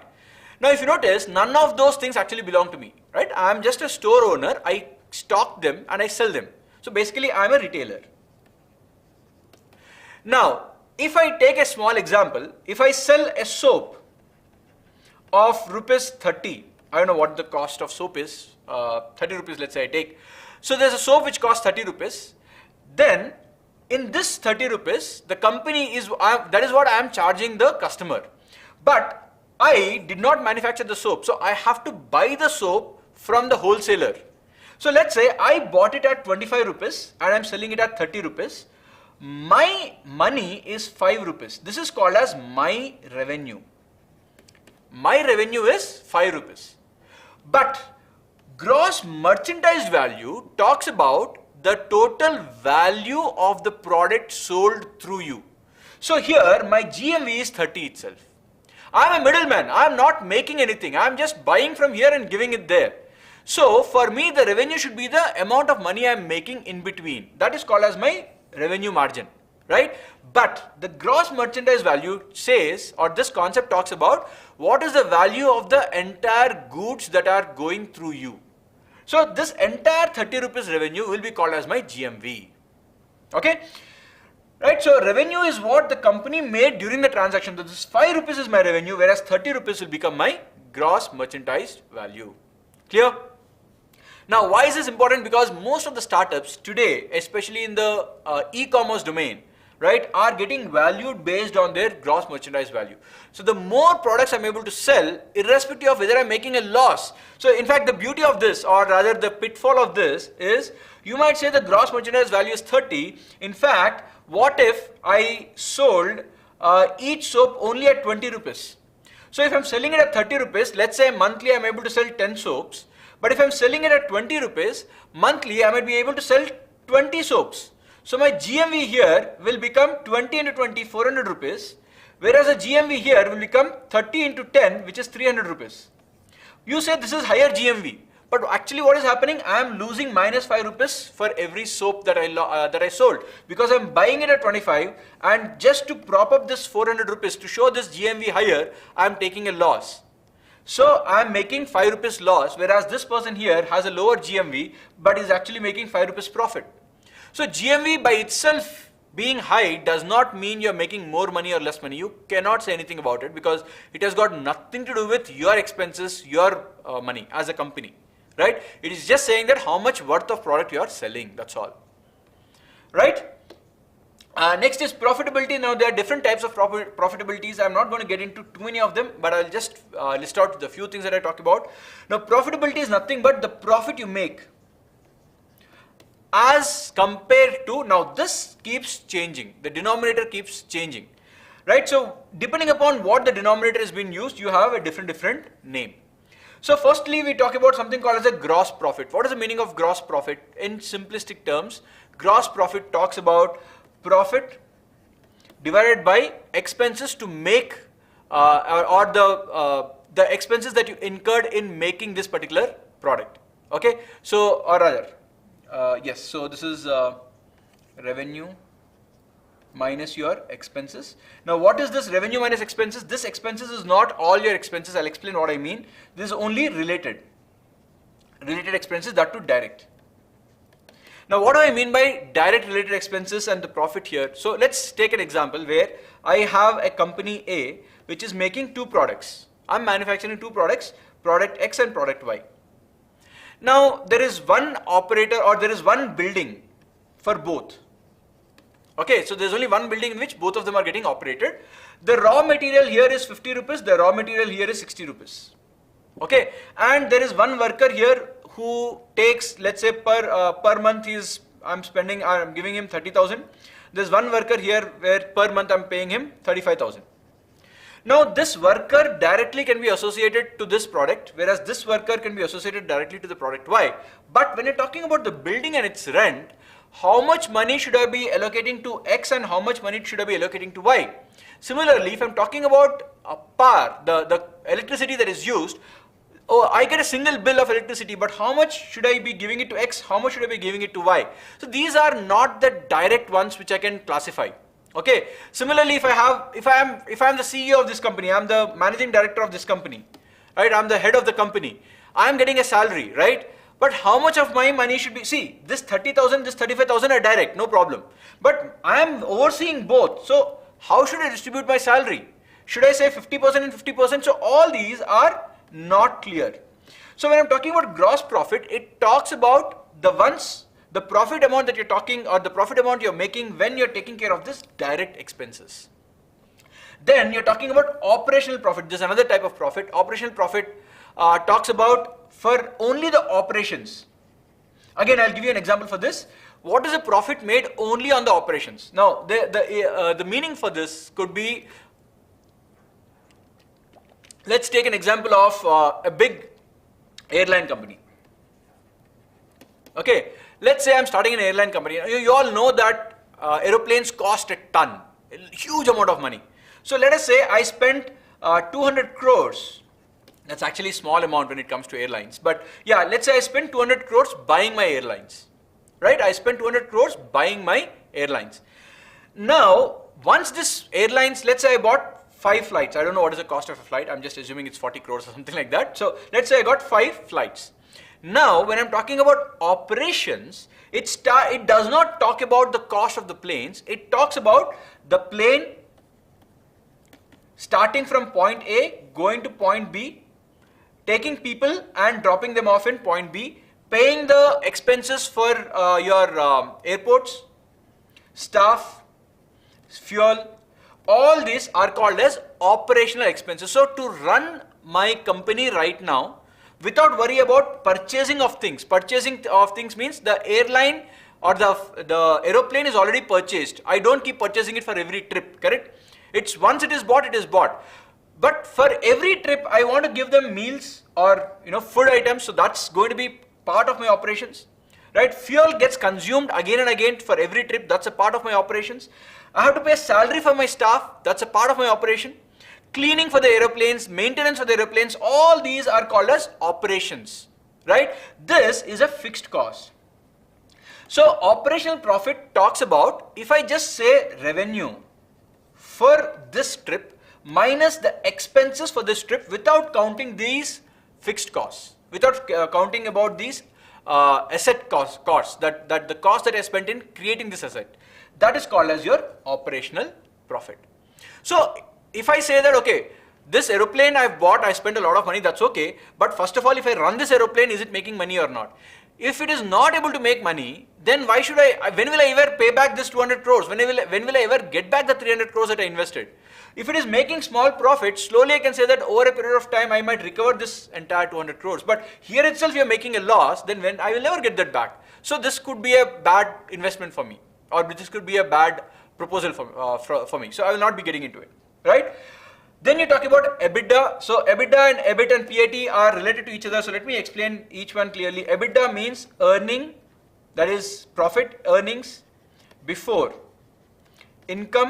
Now, if you notice, none of those things actually belong to me, right? I am just a store owner. I stock them and I sell them. So basically, I am a retailer. Now, if I take a small example, if I sell a soap of rupees 30, I don't know what the cost of soap is, 30 rupees, let's say I take. So there's a soap which costs 30 rupees. Then in this 30 rupees, the company is, that is what I am charging the customer. But I did not manufacture the soap, so I have to buy the soap from the wholesaler. So let's say I bought it at 25 rupees and I'm selling it at 30 rupees. My money is 5 rupees. This is called as my revenue. My revenue is 5 rupees. But gross merchandise value talks about the total value of the product sold through you. So here my GMV is 30 itself. I'm a middleman. I'm not making anything. I'm just buying from here and giving it there. So for me, the revenue should be the amount of money I'm making in between. That is called as my revenue margin, right? But the gross merchandise value says, or this concept talks about, what is the value of the entire goods that are going through you. So this entire 30 rupees revenue will be called as my GMV. Okay? Right? So revenue is what the company made during the transaction. So this 5 rupees is my revenue, whereas 30 rupees will become my gross merchandise value. Clear? Now, why is this important? Because most of the startups today, especially in the e-commerce domain, right, are getting valued based on their gross merchandise value. So the more products I'm able to sell, irrespective of whether I'm making a loss. So in fact, the beauty of this, or rather the pitfall of this, is you might say the gross merchandise value is 30. In fact, what if I sold each soap only at 20 rupees? So if I'm selling it at 30 rupees, let's say monthly I'm able to sell 10 soaps. But if I'm selling it at 20 rupees, monthly I might be able to sell 20 soaps. So my GMV here will become 20 into 20, 400 rupees, whereas the GMV here will become 30 into 10, which is 300 rupees. You say this is higher GMV, but actually what is happening? I am losing minus 5 rupees for every soap that I sold, because I'm buying it at 25, and just to prop up this 400 rupees to show this GMV higher, I'm taking a loss. So I'm making 5 rupees loss, whereas this person here has a lower GMV, but is actually making 5 rupees profit. So GMV by itself being high does not mean you're making more money or less money. You cannot say anything about it, because it has got nothing to do with your expenses, your money as a company, right? It is just saying that how much worth of product you are selling, that's all, right? Next is profitability. Now there are different types of profitabilities. I'm not going to get into too many of them, but I'll just list out the few things that I talked about. Now profitability is nothing but the profit you make as compared to, now this keeps changing, the denominator keeps changing, right? So depending upon what the denominator is being used, you have a different name. So firstly, we talk about something called as a gross profit. What is the meaning of gross profit? In simplistic terms, gross profit talks about profit divided by expenses to make or the expenses that you incurred in making this particular product. Okay, so or rather, yes, so this is revenue minus your expenses. Now what is this revenue minus expenses? This expenses is not all your expenses. I'll explain what I mean. This is only related expenses, that to direct. Now what do I mean by direct related expenses and the profit here? So let's take an example where I have a company A which is making two products. I'm manufacturing two products, product X and product Y. Now there is one operator, or there is one building for both. Okay, so there's only one building in which both of them are getting operated. The raw material here is 50 rupees, the raw material here is 60 rupees. Okay, and there is one worker here who takes, let's say per month I'm giving him 30,000. There's one worker here where per month I'm paying him 35,000. Now this worker directly can be associated to this product, whereas this worker can be associated directly to the product Y. But when you're talking about the building and its rent, how much money should I be allocating to X and how much money should I be allocating to Y? Similarly, if I'm talking about power, the electricity that is used, oh, I get a single bill of electricity, but how much should I be giving it to X? How much should I be giving it to Y? So these are not the direct ones which I can classify. Okay. Similarly, if I am the CEO of this company, I'm the managing director of this company, right? I'm the head of the company. I'm getting a salary, right? But how much of my money should be, see, this 30,000, this 35,000 are direct, no problem. But I am overseeing both. So how should I distribute my salary? Should I say 50% and 50%? So all these are not clear. So when I'm talking about gross profit, it talks about the profit amount that you're talking, or the profit amount you're making when you're taking care of this direct expenses. Then you're talking about operational profit. This is another type of profit. Operational profit talks about for only the operations. Again, I'll give you an example for this. What is a profit made only on the operations? Now, the meaning for this could be, let's take an example of a big airline company. Okay, let's say I'm starting an airline company. You all know that aeroplanes cost a ton, a huge amount of money. So let us say I spent 200 crores. That's actually a small amount when it comes to airlines. But yeah, let's say I spent 200 crores buying my airlines. Right? I spent 200 crores buying my airlines. Now, once this airlines, let's say I bought 5 flights. I don't know what is the cost of a flight. I'm just assuming it's 40 crores or something like that. So let's say I got 5 flights. Now, when I'm talking about operations, it does not talk about the cost of the planes. It talks about the plane starting from point A, going to point B, taking people and dropping them off in point B, paying the expenses for your airports, staff, fuel, all these are called as operational expenses. So to run my company right now, without worry about purchasing of things. Purchasing of things means the airline or the aeroplane is already purchased. I don't keep purchasing it for every trip, correct? It's once it is bought, it is bought. But for every trip, I want to give them meals or food items. So that's going to be part of my operations, right? Fuel gets consumed again and again for every trip. That's a part of my operations. I have to pay salary for my staff. That's a part of my operation. Cleaning for the aeroplanes, maintenance for the aeroplanes, all these are called as operations, right? This is a fixed cost. So operational profit talks about, if I just say revenue for this trip minus the expenses for this trip without counting these fixed costs, without counting about these asset costs, that the cost that I spent in creating this asset, that is called as your operational profit. So if I say that, okay, this aeroplane I've bought, I spent a lot of money, that's okay. But first of all, if I run this aeroplane, is it making money or not? If it is not able to make money, then why should when will I ever pay back this 200 crores? When will I ever get back the 300 crores that I invested? If it is making small profits, slowly I can say that over a period of time, I might recover this entire 200 crores. But here itself, you are making a loss, then I will never get that back. So this could be a bad investment for me, or this could be a bad proposal for me. So I will not be getting into it. Right? Then you talk about EBITDA. So EBITDA and EBIT and PAT are related to each other. So let me explain each one clearly. EBITDA means earning, that is profit, earnings before interest,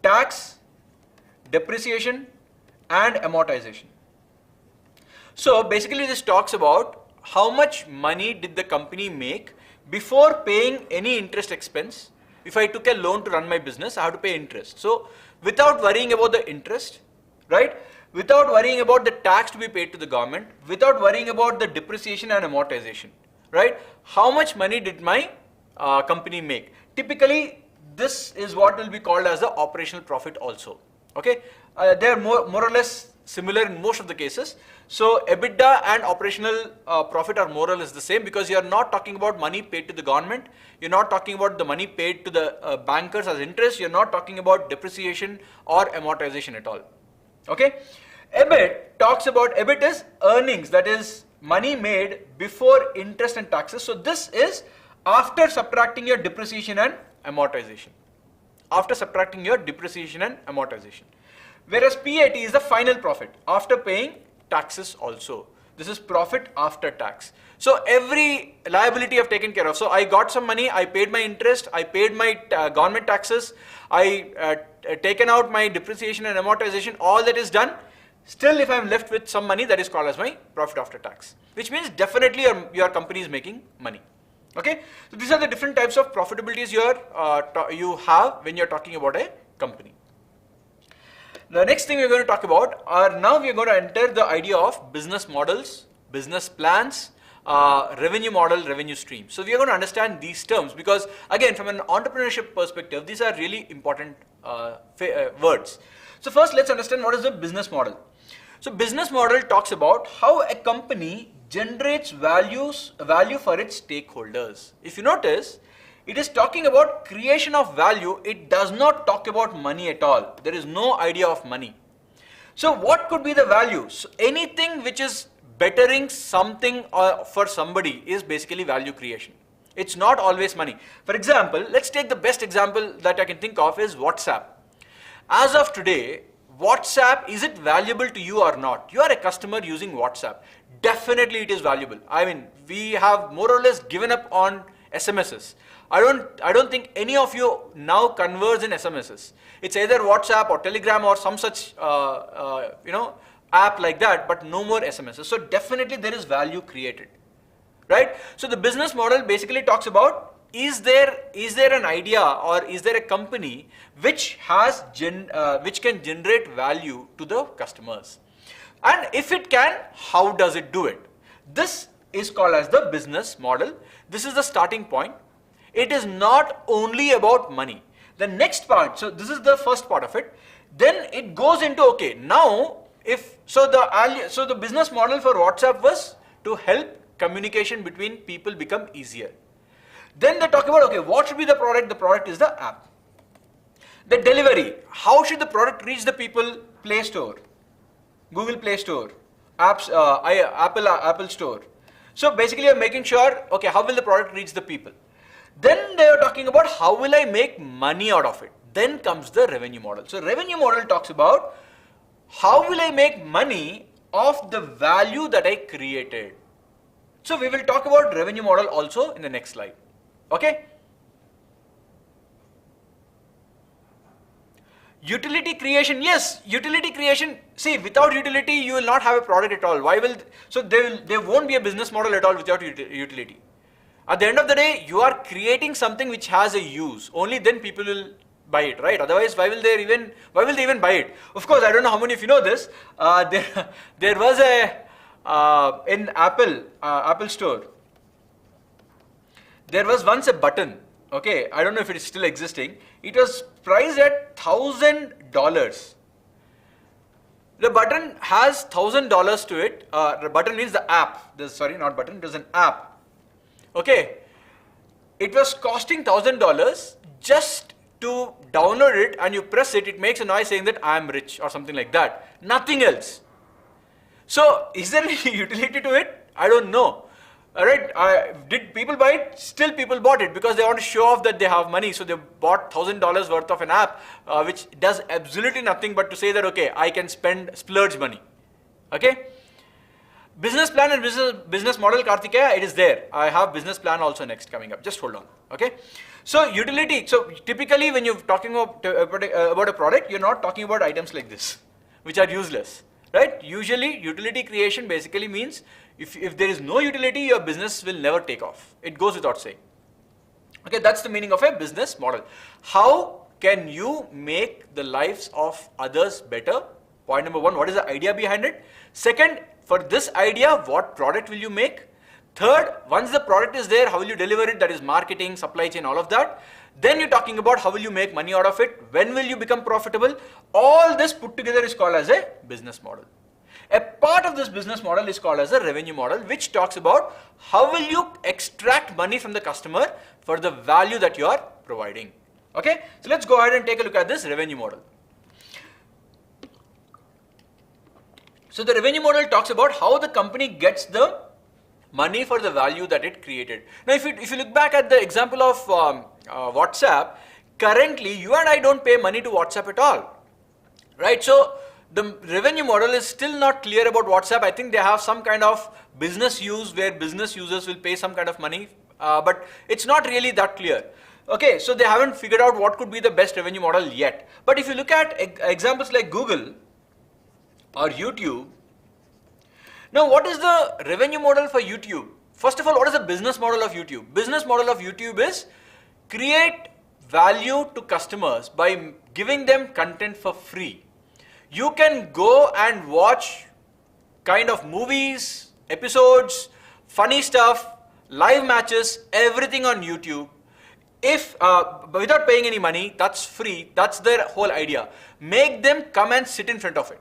tax, depreciation and amortization. So basically this talks about how much money did the company make before paying any interest expense. If I took a loan to run my business, I have to pay interest. So without worrying about the interest, right? Without worrying about the tax to be paid to the government, without worrying about the depreciation and amortization, right? How much money did my company make? Typically, this is what will be called as the operational profit also. Okay, they are more or less similar in most of the cases. So EBITDA and operational profit are more or less the same, because you are not talking about money paid to the government. You're not talking about the money paid to the bankers as interest. You're not talking about depreciation or amortization at all. Okay, EBIT talks about, EBIT is earnings, that is money made before interest and taxes. So this is after subtracting your depreciation and amortization. After subtracting your depreciation and amortization. Whereas PAT is the final profit after paying taxes also. This is profit after tax. So every liability I've taken care of. So I got some money, I paid my interest, I paid my government taxes, I taken out my depreciation and amortization, all that is done. Still, if I'm left with some money, that is called as my profit after tax, which means definitely your company is making money. Okay, so these are the different types of profitabilities you have when you're talking about a company. The next thing we're going to talk about are, now we're going to enter the idea of business models, business plans, revenue model, revenue stream. So we are going to understand these terms, because again, from an entrepreneurship perspective, these are really important words. So first, let's understand what is the business model. So business model talks about how a company generates value for its stakeholders. If you notice, It is talking about creation of value. It does not talk about money at all. There is no idea of money. So what could be the value? So anything which is bettering something for somebody is basically value creation. It's not always money. For example, let's take the best example that I can think of is WhatsApp. As of today, WhatsApp, is it valuable to you or not? You are a customer using WhatsApp. Definitely it is valuable. I mean, we have more or less given up on SMSs. I don't think any of you now converse in SMSs. It's either WhatsApp or Telegram or some such app like that, but no more SMSs. So definitely there is value created, right? So the business model basically talks about, is there an idea or is there a company which can generate value to the customers? And if it can, how does it do it? This is called as the business model. This is the starting point. It is not only about money. The next part, so this is the first part of it. Then it goes into, okay, now the business model for WhatsApp was to help communication between people become easier. Then they talk about, okay, what should be the product? The product is the app. The delivery, how should the product reach the people? Play Store, Google Play Store, apps, Apple Store. So basically you're making sure, okay, how will the product reach the people? Then they are talking about how will I make money out of it? Then comes the revenue model. So revenue model talks about how will I make money of the value that I created. So we will talk about revenue model also in the next slide. Okay? Utility creation, yes, utility creation. See, without utility, you will not have a product at all. There won't be a business model at all without utility. At the end of the day, you are creating something which has a use. Only then people will buy it, right? Otherwise, why will they even buy it? Of course, I don't know how many of you know this. There was in Apple Store, there was once a button. Okay, I don't know if it is still existing. It was priced at $1,000. The button has $1,000 to it. The button means the app. Sorry, not button. It was an app. Okay, it was costing $1,000 just to download it, and you press it, it makes a noise saying that I am rich or something like that. Nothing else. So is there any utility to it? I don't know. Alright, did people buy it? Still people bought it because they want to show off that they have money. So they bought $1,000 worth of an app which does absolutely nothing but to say that, okay, I can splurge money. Okay. Business plan and business model, Kartikeya, it is there. I have business plan also next coming up. Just hold on. Okay. So utility. So typically when you're talking about a product, you're not talking about items like this, which are useless, right? Usually utility creation basically means if there is no utility, your business will never take off. It goes without saying. Okay, that's the meaning of a business model. How can you make the lives of others better? Point number one, what is the idea behind it? Second, for this idea, what product will you make? Third, once the product is there, how will you deliver it? That is marketing, supply chain, all of that. Then you're talking about how will you make money out of it? When will you become profitable? All this put together is called as a business model. A part of this business model is called as a revenue model, which talks about how will you extract money from the customer for the value that you are providing. Okay, so let's go ahead and take a look at this revenue model. So the revenue model talks about how the company gets the money for the value that it created. Now, if you look back at the example of WhatsApp, currently you and I don't pay money to WhatsApp at all, right? So the revenue model is still not clear about WhatsApp. I think they have some kind of business use where business users will pay some kind of money, but it's not really that clear. Okay, so they haven't figured out what could be the best revenue model yet. But if you look at examples like Google or YouTube, now what is the revenue model for YouTube? First of all, what is the business model of YouTube? Business model of YouTube is create value to customers by giving them content for free. You can go and watch kind of movies, episodes, funny stuff, live matches, everything on YouTube. If without paying any money, that's free. That's their whole idea. Make them come and sit in front of it.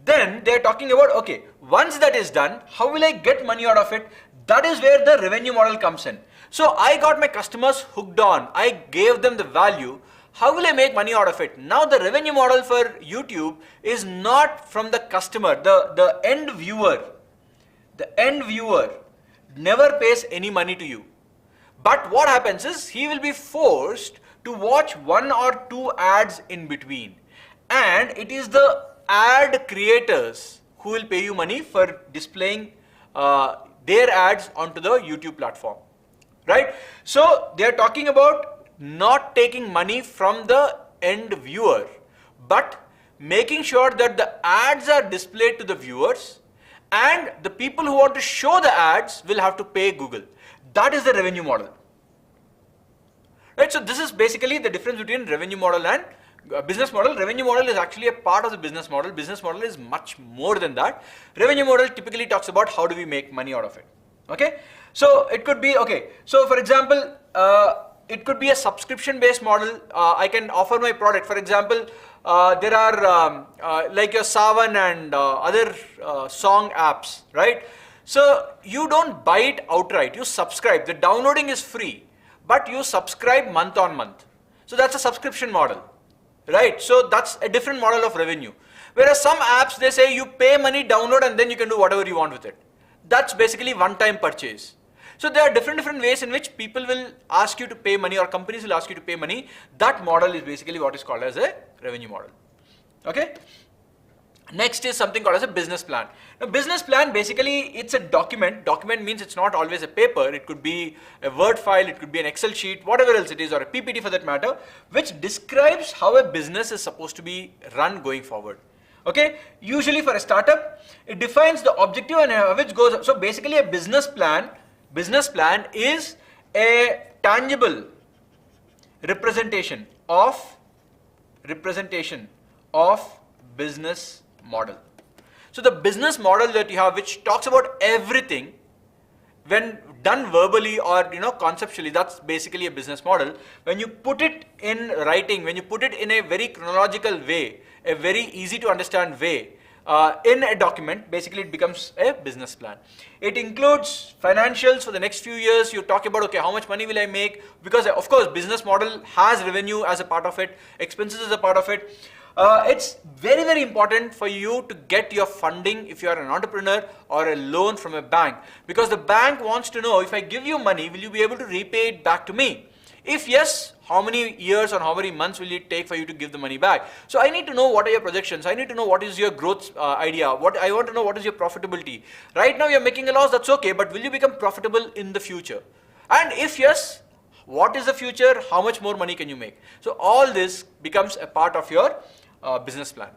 Then they're talking about, okay, once that is done, how will I get money out of it? That is where the revenue model comes in. So I got my customers hooked on, I gave them the value. How will I make money out of it? Now the revenue model for YouTube is not from the customer, the end viewer. The end viewer never pays any money to you. But what happens is he will be forced to watch 1 or 2 ads in between. And it is the ad creators who will pay you money for displaying their ads onto the YouTube platform. Right? So they are talking about not taking money from the end viewer, but making sure that the ads are displayed to the viewers, and the people who want to show the ads will have to pay Google. That is the revenue model. Right? So this is basically the difference between revenue model and business model. Revenue model is actually a part of the business model. Business model is much more than that. Revenue model typically talks about how do we make money out of it. Okay? So it could be, okay, so for example, it could be a subscription based model. I can offer my product. For example, there are like your Savan and other song apps, right? So you don't buy it outright, you subscribe. The downloading is free, but you subscribe month on month. So that's a subscription model, right? So that's a different model of revenue. Whereas some apps, they say you pay money, download, and then you can do whatever you want with it. That's basically one-time purchase. So there are different ways in which people will ask you to pay money, or companies will ask you to pay money. That model is basically what is called as a revenue model. Okay? Next is something called as a business plan. Now business plan, basically it's a document. Document means it's not always a paper. It could be a Word file, it could be an Excel sheet, whatever else it is, or a PPT for that matter, which describes how a business is supposed to be run going forward. Okay, usually for a startup, it defines the objective and which goes. So basically a business plan is a tangible representation of business model. So the business model that you have, which talks about everything, when done verbally or conceptually, that's basically a business model. When you put it in writing, when you put it in a very chronological way, a very easy to understand way, in a document, basically it becomes a business plan. It includes financials for the next few years. You talk about, okay, how much money will I make? Because of course business model has revenue as a part of it, expenses as a part of it. It's very important for you to get your funding if you are an entrepreneur, or a loan from a bank, because the bank wants to know, if I give you money, will you be able to repay it back to me? If yes, how many years or how many months will it take for you to give the money back? So I need to know what are your projections. I need to know what is your growth idea. I want to know what is your profitability. Right now you're making a loss, that's okay, but will you become profitable in the future? And if yes, what is the future? How much more money can you make? So all this becomes a part of your business plan.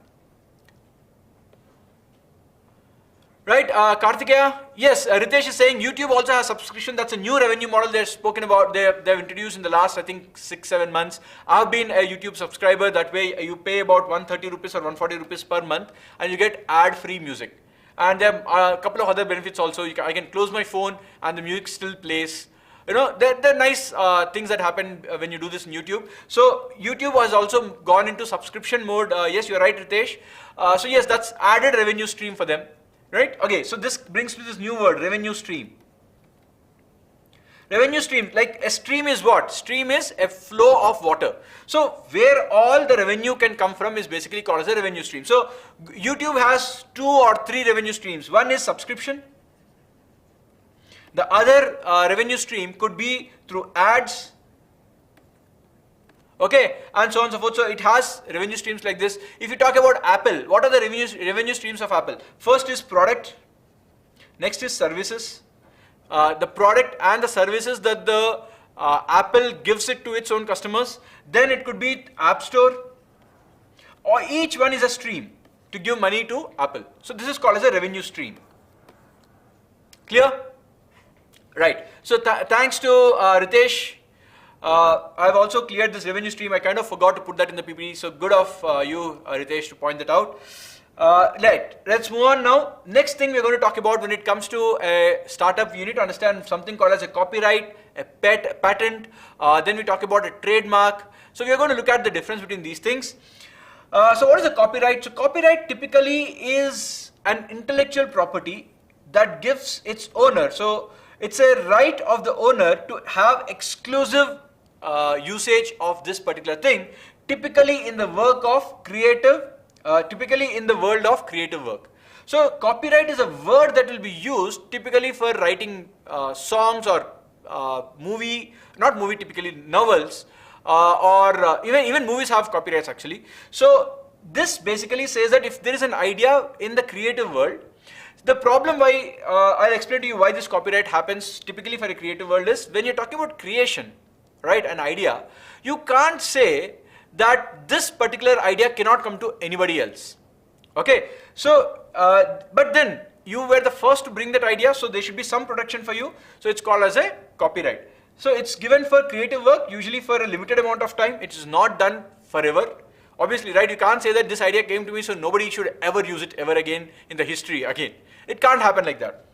Right, Karthikeya, yes, Ritesh is saying YouTube also has subscription. That's a new revenue model they've spoken about, they've introduced in the last, I think, 6-7 months. I've been a YouTube subscriber. That way you pay about 130 rupees or 140 rupees per month, and you get ad-free music. And there are a couple of other benefits also. I can close my phone and the music still plays. There are nice things that happen when you do this in YouTube. So YouTube has also gone into subscription mode. Yes, you're right, Ritesh. So yes, that's added revenue stream for them. Right? Okay, so this brings to this new word, revenue stream. Revenue stream, like a stream is what? Stream is a flow of water. So where all the revenue can come from is basically called as a revenue stream. So YouTube has 2 or 3 revenue streams. One is subscription. The other revenue stream could be through ads. Okay, and so on and so forth. So it has revenue streams like this. If you talk about Apple, what are the revenue streams of Apple? First is product, next is services. The product and the services that the Apple gives it to its own customers. Then it could be App Store, or each one is a stream to give money to Apple. So this is called as a revenue stream. Clear? Right. So thanks to Ritesh. I've also cleared this revenue stream. I kind of forgot to put that in the PPT. So good of you, Ritesh, to point that out. Right, let's move on now. Next thing we're going to talk about when it comes to a startup, you need to understand something called as a copyright, a patent. Then we talk about a trademark. So we're going to look at the difference between these things. So what is a copyright? So copyright typically is an intellectual property that gives its owner. So It's a right of the owner to have exclusive usage of this particular thing, typically in the work of creative, typically in the world of creative work. So copyright is a word that will be used typically for writing songs or typically novels, or even movies have copyrights actually. So this basically says that if there is an idea in the creative world, the problem why, I'll explain to you why this copyright happens typically for a creative world is when you're talking about creation, right, an idea, you can't say that this particular idea cannot come to anybody else. Okay, so, but then you were the first to bring that idea, so there should be some protection for you. So it's called as a copyright. So it's given for creative work, usually for a limited amount of time. It is not done forever. Obviously, right, you can't say that this idea came to me, so nobody should ever use it ever again in the history again. It can't happen like that.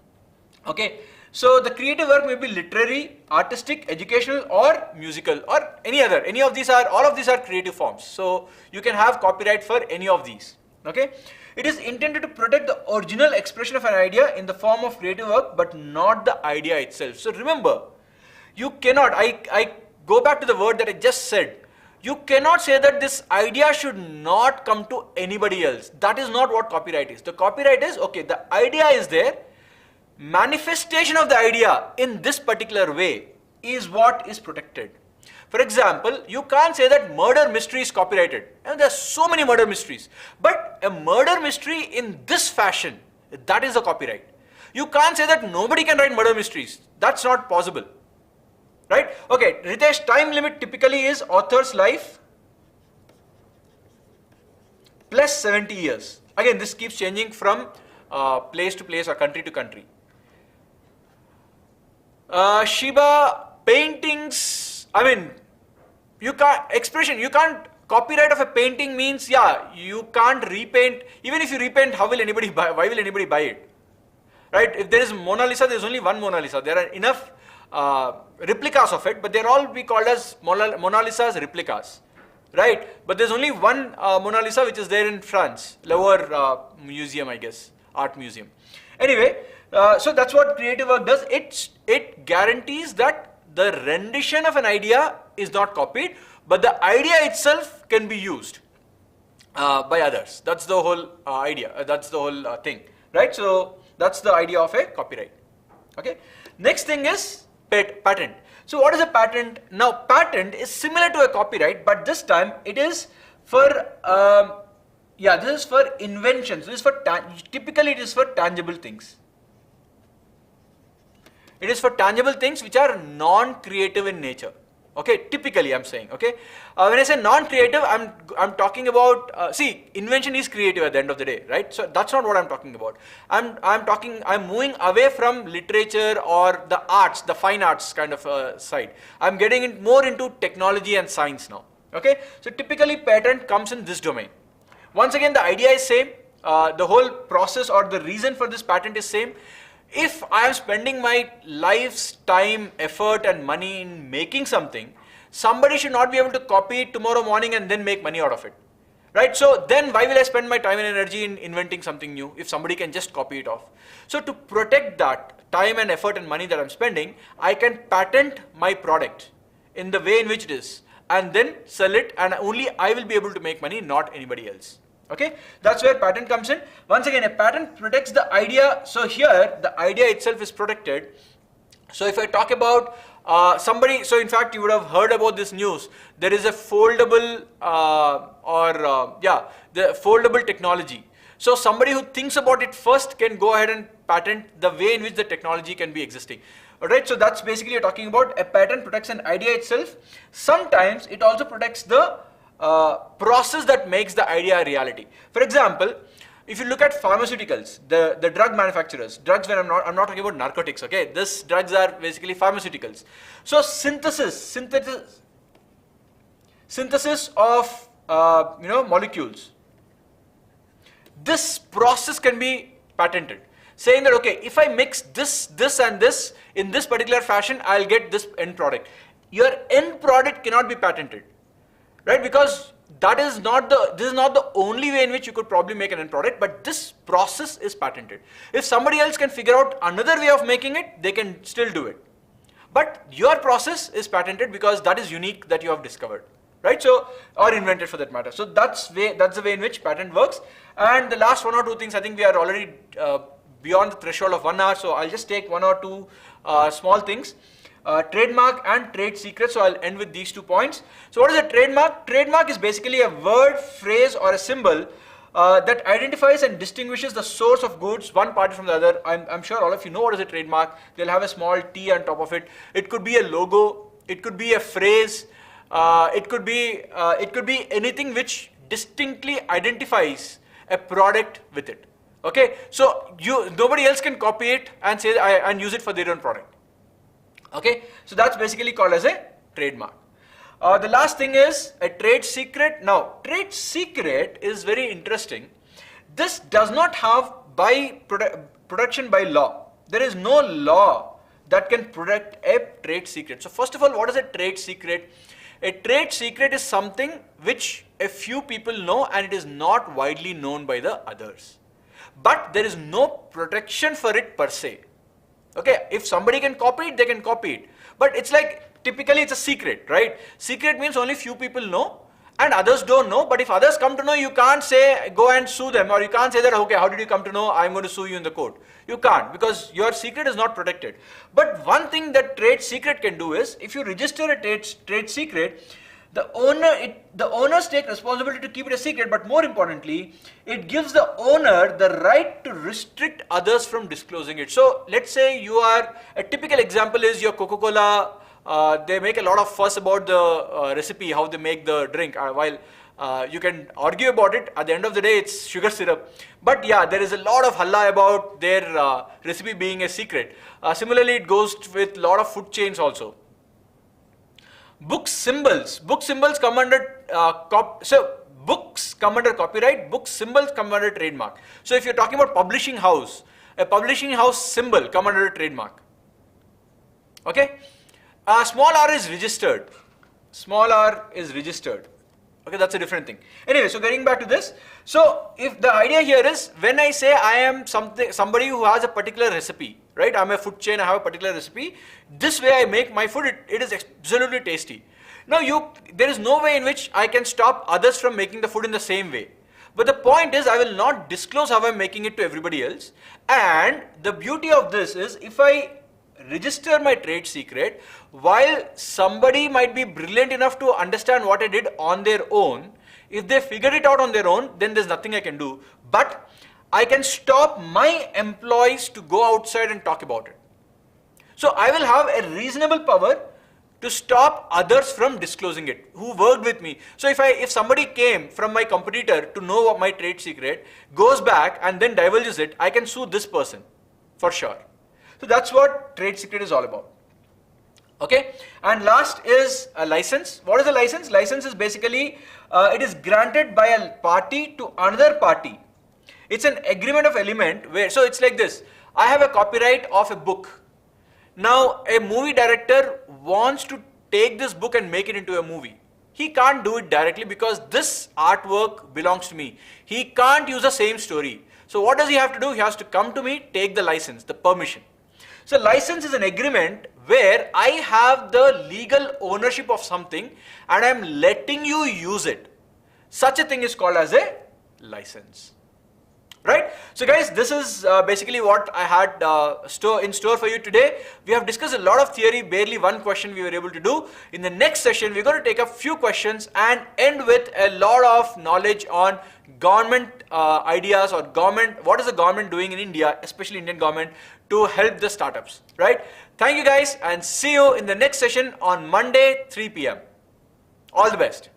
Okay, so the creative work may be literary, artistic, educational, or musical, or any other. All of these are creative forms. So you can have copyright for any of these. Okay, it is intended to protect the original expression of an idea in the form of creative work, but not the idea itself. So remember, you cannot, I go back to the word that I just said, you cannot say that this idea should not come to anybody else. That is not what copyright is. The copyright is, okay, the idea is there, manifestation of the idea in this particular way is what is protected. For example, you can't say that murder mystery is copyrighted. And there are so many murder mysteries. But a murder mystery in this fashion, that is a copyright. You can't say that nobody can write murder mysteries. That's not possible. Right? Okay, Ritesh, time limit typically is author's life plus 70 years. Again, this keeps changing from place to place or country to country. Shiba, paintings, I mean, you can't, copyright of a painting means, yeah, you can't repaint. Even if you repaint, how will anybody buy, why will anybody buy it? Right? If there is Mona Lisa, there is only one Mona Lisa. There are enough replicas of it, but they're all be called as Mona Lisa's replicas, right? But there's only one Mona Lisa which is there in France, Louvre museum, I guess, art museum. Anyway, so that's what creative work does. It guarantees that the rendition of an idea is not copied, but the idea itself can be used by others. That's the whole idea. That's the whole thing, right? So that's the idea of a copyright. Okay. Next thing is patent. So what is a patent? Now patent is similar to a copyright, but this time it is for this is for inventions. This is for typically it is for tangible things. It is for tangible things which are non-creative in nature. Okay, typically I'm saying. Okay, when I say non-creative, I'm talking about see, invention is creative at the end of the day, right? So that's not what I'm talking about. I'm moving away from literature or the arts, the fine arts kind of side. I'm getting more into technology and science now. Okay, so typically patent comes in this domain. Once again, the idea is same. The whole process or the reason for this patent is same. If I am spending my life's time, effort and money in making something, somebody should not be able to copy it tomorrow morning and then make money out of it. Right? So then why will I spend my time and energy in inventing something new if somebody can just copy it off? So to protect that time and effort and money that I'm spending, I can patent my product in the way in which it is and then sell it, and only I will be able to make money, not anybody else. Okay, that's where patent comes in. Once again, a patent protects the idea. So here, the idea itself is protected. So if I talk about somebody, so in fact, you would have heard about this news. There is a foldable the foldable technology. So somebody who thinks about it first can go ahead and patent the way in which the technology can be existing. Alright, so that's basically you're talking about a patent protects an idea itself. Sometimes it also protects the process that makes the idea a reality. For example, if you look at pharmaceuticals, the drug manufacturers, drugs, when I'm not talking about narcotics, okay, this drugs are basically pharmaceuticals. So synthesis of molecules. This process can be patented, saying that okay, if I mix this and this in this particular fashion, I'll get this end product. Your end product cannot be patented. right? Because this is not the only way in which you could probably make an end product, but this process is patented. If somebody else can figure out another way of making it, they can still do it. But your process is patented because that is unique, that you have discovered, right? So, or invented for that matter. So that's the way in which patent works. And the last one or two things, I think we are already beyond the threshold of 1 hour, so I'll just take one or two small things. Trademark and trade secret. So I'll end with these 2 points. So what is a trademark? Trademark is basically a word, phrase, or a symbol that identifies and distinguishes the source of goods, one party from the other. I'm sure all of you know what is a trademark. They'll have a small T on top of it. It could be a logo. It could be a phrase. It could be anything which distinctly identifies a product with it. Okay, so nobody else can copy it and say and use it for their own product. Okay, so that's basically called as a trademark. The last thing is a trade secret. Now, trade secret is very interesting. This does not have protection by law. There is no law that can protect a trade secret. So first of all, what is a trade secret? A trade secret is something which a few people know and it is not widely known by the others. But there is no protection for it per se. Okay, if somebody can copy it, they can copy it. But it's like, typically it's a secret, right? Secret means only few people know and others don't know. But if others come to know, you can't say, go and sue them, or you can't say that, okay, how did you come to know? I'm going to sue you in the court. You can't, because your secret is not protected. But one thing that trade secret can do is, if you register a trade secret, the owners take responsibility to keep it a secret, but more importantly, it gives the owner the right to restrict others from disclosing it. So let's say a typical example is your Coca-Cola, they make a lot of fuss about the recipe, how they make the drink, while you can argue about it. At the end of the day, it's sugar syrup. But yeah, there is a lot of halla about their recipe being a secret. Similarly, it goes with a lot of food chains also. Book symbols come under books come under copyright. Book symbols come under trademark. So if you're talking about publishing house, a publishing house symbol come under a trademark. Okay, small r is registered. Small r is registered. Okay, that's a different thing. Anyway, so getting back to this. So if the idea here is, when I say I am somebody who has a particular recipe, right? I'm a food chain, I have a particular recipe. This way I make my food, it is absolutely tasty. Now there is no way in which I can stop others from making the food in the same way. But the point is, I will not disclose how I'm making it to everybody else. And the beauty of this is, if I register my trade secret, while somebody might be brilliant enough to understand what I did on their own, if they figure it out on their own, then there's nothing I can do. But I can stop my employees to go outside and talk about it. So I will have a reasonable power to stop others from disclosing it, who worked with me. So if somebody came from my competitor to know what my trade secret, goes back and then divulges it, I can sue this person for sure. So that's what trade secret is all about. Okay, and last is a license. What is a license? License is basically, it is granted by a party to another party. It's an agreement of element where, so it's like this. I have a copyright of a book. Now a movie director wants to take this book and make it into a movie. He can't do it directly because this artwork belongs to me. He can't use the same story. So what does he have to do? He has to come to me, take the license, the permission. So license is an agreement where I have the legal ownership of something and I am letting you use it. Such a thing is called as a license. Right? So guys, this is basically what I had in store for you today. We have discussed a lot of theory, barely one question we were able to do. In the next session, we're going to take a few questions and end with a lot of knowledge on government ideas or what is the government doing in India, especially Indian government, to help the startups. Right? Thank you guys and see you in the next session on Monday, 3 p.m. All the best.